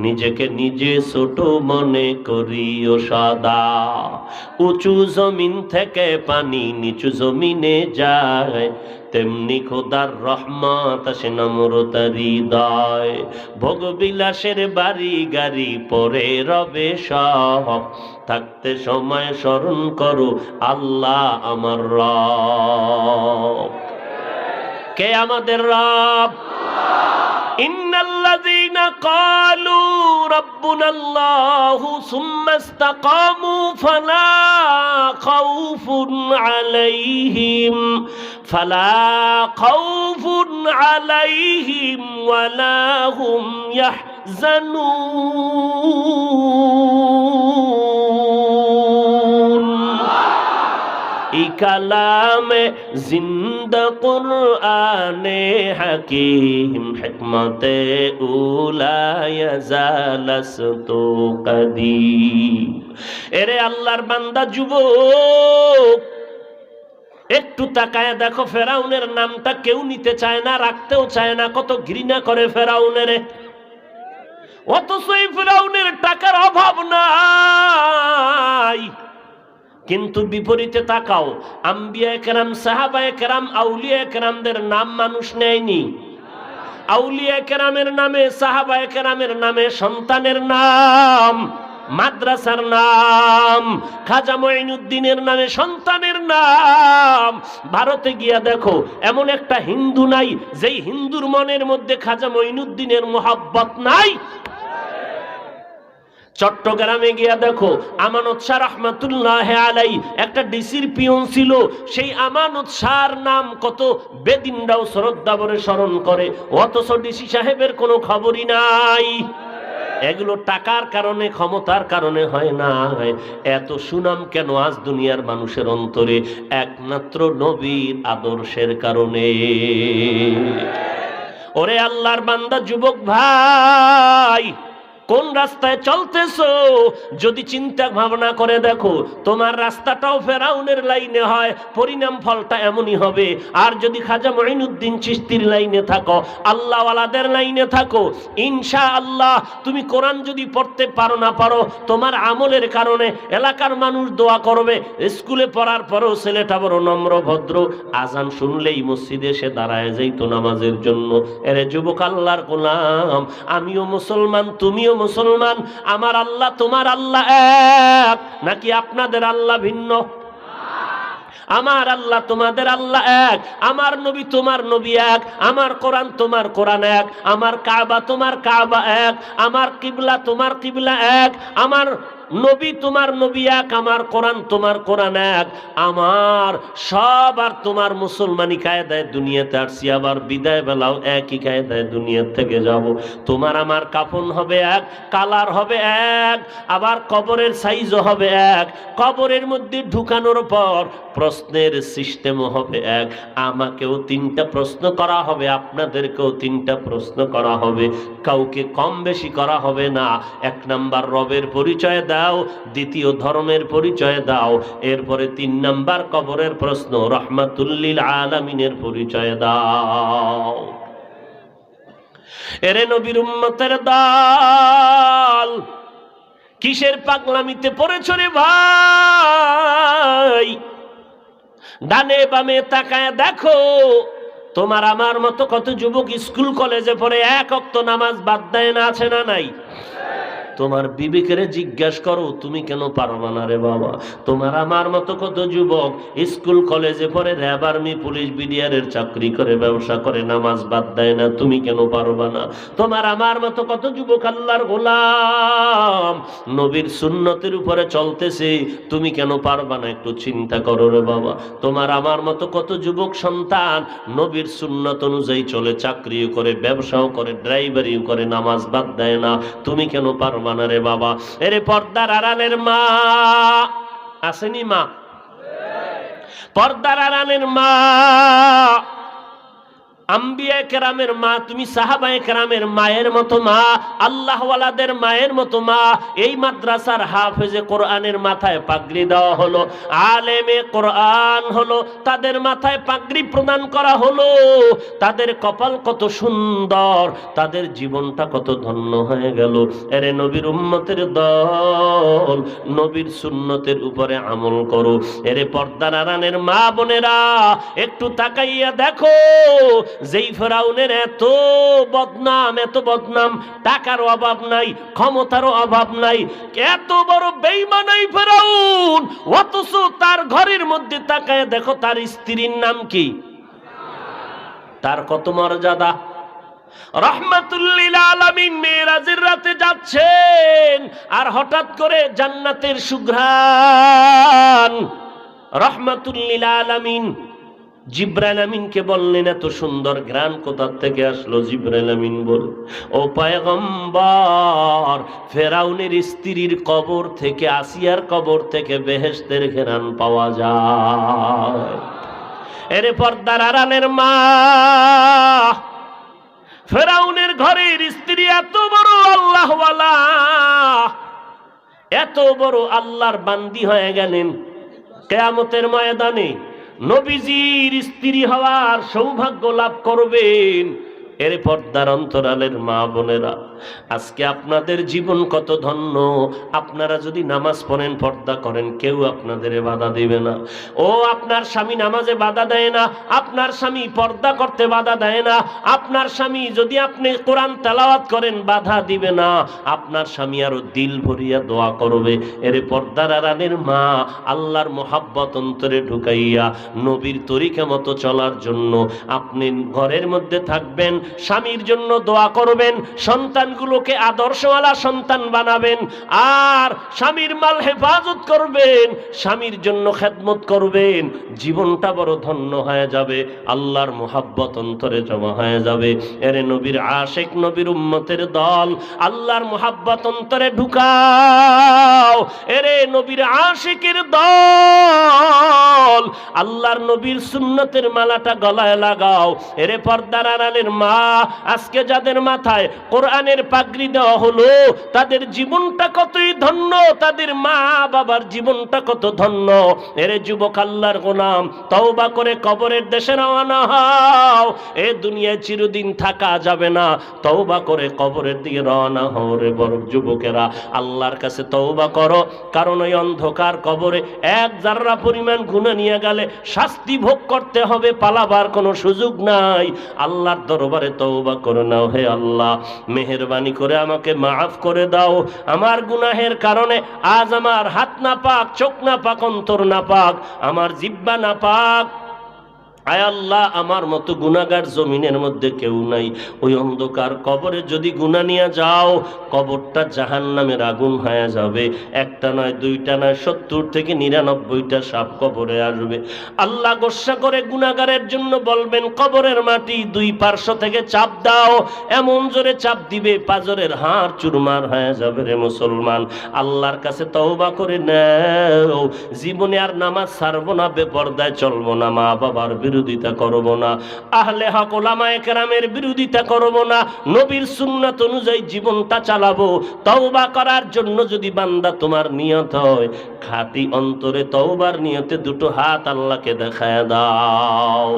নিজেকে নিজে ছোট মনে করিও সদা। উঁচু জমিন থেকে পানি নিচু জমিনে যায়, তেমনি খোদার রহমত আসে নম্রতার হৃদয়। ভোগ বিলাসের বাড়ি গাড়ি পরে রবে সব, থাকতে সময় স্মরণ করো আল্লাহ আমার রব। কে আমাদের রব? ইন্নাল্লাযীনা ক্বালু রাব্বুনাল্লাহু সুম্মা ইসতাকামু ফালা খাউফুন আলাইহিম ওয়ালা হুম ইয়াহজানুন। ই কালামে জিন্দা কুরআনে হাকিম, হিকমতে উলা ইয়াজালাস্তু কদীম। এরে আল্লাহর বান্দা যুবক, একটু তাকায় দেখো, ফেরাউনের নামটা কেউ নিতে চায় না, রাখতেও চায় না, কত ঘৃণা করে ফেরাউনের। অথচ এই ফেরাউনের টাকার অভাব নাই, কিন্তু বিপরীতে তাকাও, আম্বিয়া কেরাম, সাহাবায়ে কেরাম, আউলিয়া কেরামদের নাম মানুষ নেয়নি। আউলিয়া কেরামের নামে, সাহাবায়ে কেরামের নামে সন্তানের নাম, মাদ্রাসার নাম, খাজা মঈনুদ্দিনের নামে সন্তানের নাম। ভারতে গিয়া দেখো এমন একটা হিন্দু নাই যেই হিন্দুর মনের মধ্যে খাজা মঈনুদ্দিনের মোহাব্বত নাই। চট্টগ্রামে গিয়া দেখো আমানত শাহ রহমাতুল্লাহ আলাই একটা ডিসির পিয়ন ছিল, সেই আমানত শাহর নাম কত বেদিনরাও শ্রদ্ধা ভরে স্মরণ করে, অথচ ডিসি সাহেবের কোনো খবরই নাই। এগুলো টাকার কারণে, ক্ষমতার কারণে হয় না। এত সুনাম কেন আজ দুনিয়ার মানুষের অন্তরে? একমাত্র নবীর আদর্শের কারণে। ওরে আল্লাহর বান্দা যুবক ভাই, কোন রাস্তায় চলতেছো? যদি চিন্তা ভাবনা করে দেখো তোমার রাস্তাটাও ফেরাউনের লাইনে হয়, পরিণাম ফলটা এমনই হবে। আর যদি খাজা মঈনুদ্দিন চিশতির লাইনে থাকো, আল্লাহওয়ালাদের লাইনে থাকো, ইনশাআল্লাহ তুমি কোরআন যদি পড়তে পারো না পারো, তোমার আমলের কারণে এলাকার মানুষ দোয়া করবে। স্কুলে পড়ার পরেও ছেলেটা বড় নম্র ভদ্র, আজান শুনলেই মসজিদে এসে দাঁড়ায় যাইত নামাজের জন্য। এরে যুবক, আল্লাহর গোলাম, আমিও মুসলমান, তুমিও মুসলমান, আমার আল্লাহ তোমার আল্লাহ এক নাকি আপনাদের আল্লাহ ভিন্ন? আমার আল্লাহ তোমাদের আল্লাহ এক, আমার নবী তোমার নবী এক, আমার কোরআন তোমার কোরআন এক, আমার কাবা তোমার কাবা এক, আমার কিবলা তোমার কিবলা এক, আমার নবী তোমার নবী এক, আমার কোরআন তোমার কোরআন এক, আমার সব আর তোমার মুসলমানি কায়দায় দুনিয়াতে আসছি, আবার বিদায় বেলাও একই কায়দায় দুনিয়া থেকে যাব। তোমার আমার কাফন হবে এক, কালার হবে এক, আবার কবরের সাইজও হবে এক, কবরের মধ্যে ঢুকানোর পর প্রশ্নের সিস্টেমও হবে এক। আমাকেও 3টা প্রশ্ন করা হবে, আপনাদেরকেও 3টা প্রশ্ন করা হবে, কাউকে কম বেশি করা হবে না। 1 নাম্বার রবের পরিচয় দাও, দ্বিতীয় ধর্মের পরিচয় দাও, এরপরে 3 নাম্বার কবরের প্রশ্ন রহমাতুল্লিল আলামিনের পরিচয় দাও। এরে নবীর উম্মতের দল, কিসের পাগলামিতে পড়েছ রে ভাই? ডানে বামে তাকায় দেখো, তোমার আমার মতো কত যুবক স্কুল কলেজে পড়ে 1 ওয়াক্ত নামাজ বাদ দেয় না, আছে না নাই? তোমার বিবেকের জিজ্ঞাসা করো, তুমি কেন পারবা না রে বাবা? তোমার আমার মতো কত যুবক স্কুল কলেজে পড়ে র্যাব আর্মি পুলিশ বিডিআরের চাকরি করে ব্যবসা করে নামাজ বাদ দেয় না, তুমি কেন পারবা না? তোমার আমার মতো কত যুবক আল্লাহর গোলাম নবীর সুন্নতের উপরে চলতেছে, তুমি কেন পারবা না? একটু চিন্তা করো রে বাবা। তোমার আমার মতো কত যুবক সন্তান নবীর সুন্নত অনুযায়ী চলে, চাকরিও করে, ব্যবসাও করে, ড্রাইভারিও করে, নামাজ বাদ দেয় না, তুমি কেন পারবা না রে বাবা? এরে পর্দার আড়ালের মা আসেনি? মা পর্দার আড়ালের মা, আম্বিয়া কেরামের মা, তুমি সাহাবায়ে কেরামের মায়ের মতো মা, আল্লাহওয়ালাদের মায়ের মতো মা। এই মাদ্রাসার হাফেজে কোরআনের মাথায় পাগড়ি দেওয়া হলো, আলেমে কোরআন হলো, তাদের মাথায় পাগড়ি প্রদান করা হলো। তাদের কপাল কত সুন্দর, তাদের জীবনটা কত ধন্য হয়ে গেল। এরে নবীর উম্মতের দল, নবীর সুন্নতের উপরে আমল করো। এরে পর্দার আড়ালের মা বোনেরা, একটু তাকাইয়া দেখো, যেই ফেরাউনের এত বদনাম, এত বদনাম, টাকার অভাব নাই, ক্ষমতারও অভাব নাই, এত বড় বেঈমান এই ফেরাউন, অথচ তার ঘরের মধ্যে তাকায় দেখো তার স্ত্রীর নাম কি, তার কত মর্যাদা। রহমাতুল্লিল আলামিন মেরাজের রাতে যাচ্ছেন, আর হঠাৎ করে জান্নাতের সুঘ্রাণ। রহমাতুল্লিল আলামিন জিবরাইল আমিনকে বললেন, এত সুন্দর ঘ্রাণ কোথা থেকে আসলো? জিবরাইল আমিন বল, ও পয়গম্বর, ফেরাউনের স্ত্রীর কবর থেকে, আসিয়ার কবর থেকে বেহেশতের ঘ্রাণ পাওয়া যায়। এরে পর্দার আড়ালের মা, ফেরাউনের ঘরের স্ত্রী এত বড় আল্লাহওয়ালা, এত বড় আল্লাহর বান্দি হয়ে গেলেন, কিয়ামতের ময়দানে নবীজির স্ত্রী হওয়ার সৌভাগ্য লাভ করবেন। এর পর্দার অন্তরালের মা বোনেরা, আজকে আপনাদের জীবন কত ধন্য। আপনারা যদি নামাজ পড়েন, পর্দা করেন, কেউ আপনাদের বাধা দিবে না। ও আপনার স্বামী নামাজে বাধা দেয় না, আপনার স্বামী পর্দা করতে বাধা দেয় না, আপনার স্বামী যদি আপনি কোরআন তেলাওয়াত করেন বাধা দিবে না, আপনার স্বামী আরো দিল ভরিয়া দোয়া করবে। এর পর্দার আড়ালের মা, আল্লাহর মোহাব্বত অন্তরে ঢুকাইয়া নবীর তরিকা মতো চলার জন্য আপনি ঘরের মধ্যে থাকবেন, স্বামীর জন্য দোয়া করবেন, সন্তানগুলোকে আদর্শওয়ালা সন্তান বানাবেন, আর স্বামীর মাল হেফাজত করবেন, স্বামীর জন্য খেদমত করবেন। জীবনটা বড় ধন্য হয়ে যাবে, আল্লাহর মোহাব্বত অন্তরে জমা হয়ে যাবে। এরে নবীর আশিক, নবীর উম্মতের দল, আল্লাহর মোহাব্বত অন্তরে ঢুকাও। এরে নবীর আশিকের দল, আল্লাহর নবীর সুন্নতের মালাটা গলায় লাগাও। এরে পর্দার আড়ালের মা, আজকে যাদের মাথায় কোরআনের পাগড়ি দেওয়া হলো, তাদের জীবনটা কতই ধন্য, তাদের মা বাবার জীবনটা কত ধন্য। এরে যুবক আল্লাহর গোলাম, তওবা করে কবরের দেশে রওনা হও। এ দুনিয়ায় চিরদিন থাকা যাবে না, তওবা করে কবরের দিকে রওনা হও রে বড় যুবকেরা। আল্লাহর কাছে তওবা করো, কারণ ওই অন্ধকার কবরে 1 জাররা পরিমাণ গুনাহ নিয়ে গেলে শাস্তি ভোগ করতে হবে, পালাবার কোনো সুযোগ নাই। আল্লাহর দরবারে দরবারে তওবা করে নাও। হে আল্লাহ, মেহেরবানি করে আমাকে মাফ করে দাও। আমার গুনাহের কারণে আজ আমার হাত না পাক, চোখ না পাক, অন্তর না পাক, আমার জিহ্বা না পাক। আয় আল্লাহ, আমার মতো গুনাহগার জমিনের মধ্যে কেউ নাই। ওই অন্ধকার কবরে যদি গুনাহ নিয়ে যাও, কবরটা জাহান্নামের আগুন হয়ে যাবে। একটা নয়, দুইটা নয়, 70 থেকে 99টা সাপ কবরে আসবে। আল্লাহ গোসা করে গুনাহগারের জন্য বলবেন, কবরের মাটি দুই পার্শ্ব থেকে চাপ দাও। এমন জোরে চাপ দিবে, পাজরের হাড় চুরমার হয়ে যাবে। রে মুসলমান, আল্লাহর কাছে তওবা করে নাও। জীবনে আর নামাজ ছাড়বো না, বেপরদায় চলবো না, মা বাবার বিরোধিতা করব না, আহলে হক ওলামায়ে কেরামের বিরোধিতা করব না, নবীর সুন্নাত অনুযায়ী জীবনটা চালাবো। তওবা করার জন্য যদি বান্দা তোমার নিয়ত হয়, খাঁটি অন্তরে তওবার নিয়তে দুটো হাত আল্লাহকে দেখায় দাও।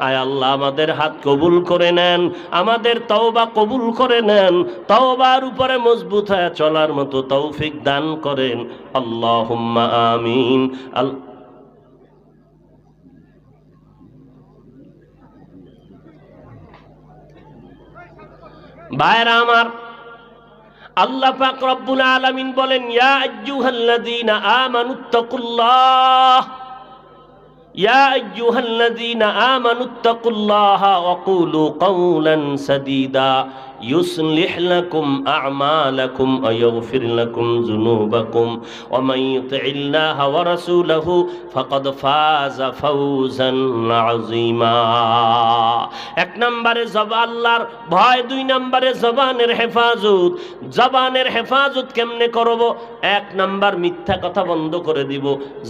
আয় আল্লাহ, আমাদের হাত কবুল করে নেন, আমাদের তওবা কবুল করে নেন, তওবার উপরে মজবুত হয়ে চলার মতো তৌফিক দান করেন। আল্লাহুম্মা আমিন। ভাইরা আমার, আল্লাহ পাক রব্বুল আলামিন বলেন, ইয়া আইয়ুহাল্লাযীনা আমানুত্তাকুল্লাহ, ইয়া আইয়ুহাল্লাযীনা আমানুত্তাকুল্লাহা ওয়া কুলু কাওলান সাদীদা يصلح لكم أعمالكم ويغفر لكم ذنوبكم ومن يطع الله ورسوله فقد فاز فوزا عظيما। এক নম্বরে আল্লাহর ভয়, দুই নম্বরে জবানের হেফাজত। জবানের হেফাজত কেমনে করব? এক নম্বর, মিথ্যা কথা বন্ধ করে দিব।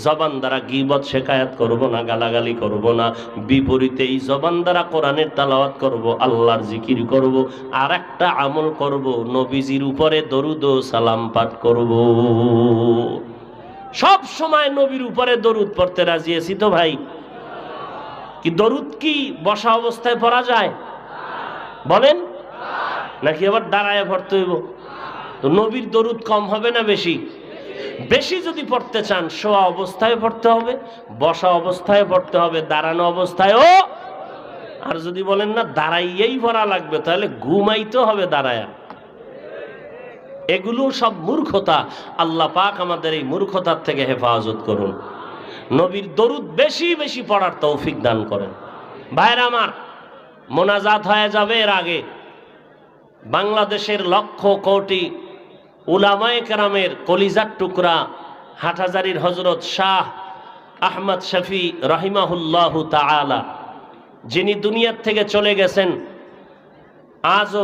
জবান দ্বারা গীবত শিকায়াত করব না, গালাগালি করব না। বিপরীতে এই জবান দ্বারা কোরআনের তেলাওয়াত করব, আল্লাহর জিকির করব। আর একটা আমল করব, নবীজির উপরে দরুদ ও সালাম পাঠ করব। সব সময় নবীর উপরে দরুদ পড়তে রাজি আছি তো ভাই? কি দরুদ কি বসা অবস্থায় পড়া যায়? বলেন, নাকি আবার দাঁড়ায় পড়তে হইব? তো নবীর দরুদ কম হবে না বেশি? বেশি যদি পড়তে চান, শোয়া অবস্থায় পড়তে হবে, বসা অবস্থায় পড়তে হবে, দাঁড়ানো অবস্থায়ও। আর যদি বলেন না দাঁড়াইয়েই পড়া লাগবে, তাহলে ঘুমাইতে হবে দাঁড়ায়া। এগুলো সব মূর্খতা। আল্লাহ পাক আমাদের এই মূর্খতার থেকে হেফাজত করুন। নবীর দরুদ বেশি বেশি পড়ার তৌফিক দান করেন। ভাইরা আমার, মোনাজাত হয়ে যাবে, এর আগে বাংলাদেশের লক্ষ কোটি উলামায়ে কেরামের কলিজার টুকরা হাটহাজারীর হযরত শাহ আহমদ শফি রাহিমাহুল্লাহু তাআলা, যিনি দুনিয়ার থেকে চলে গেছেন, আজও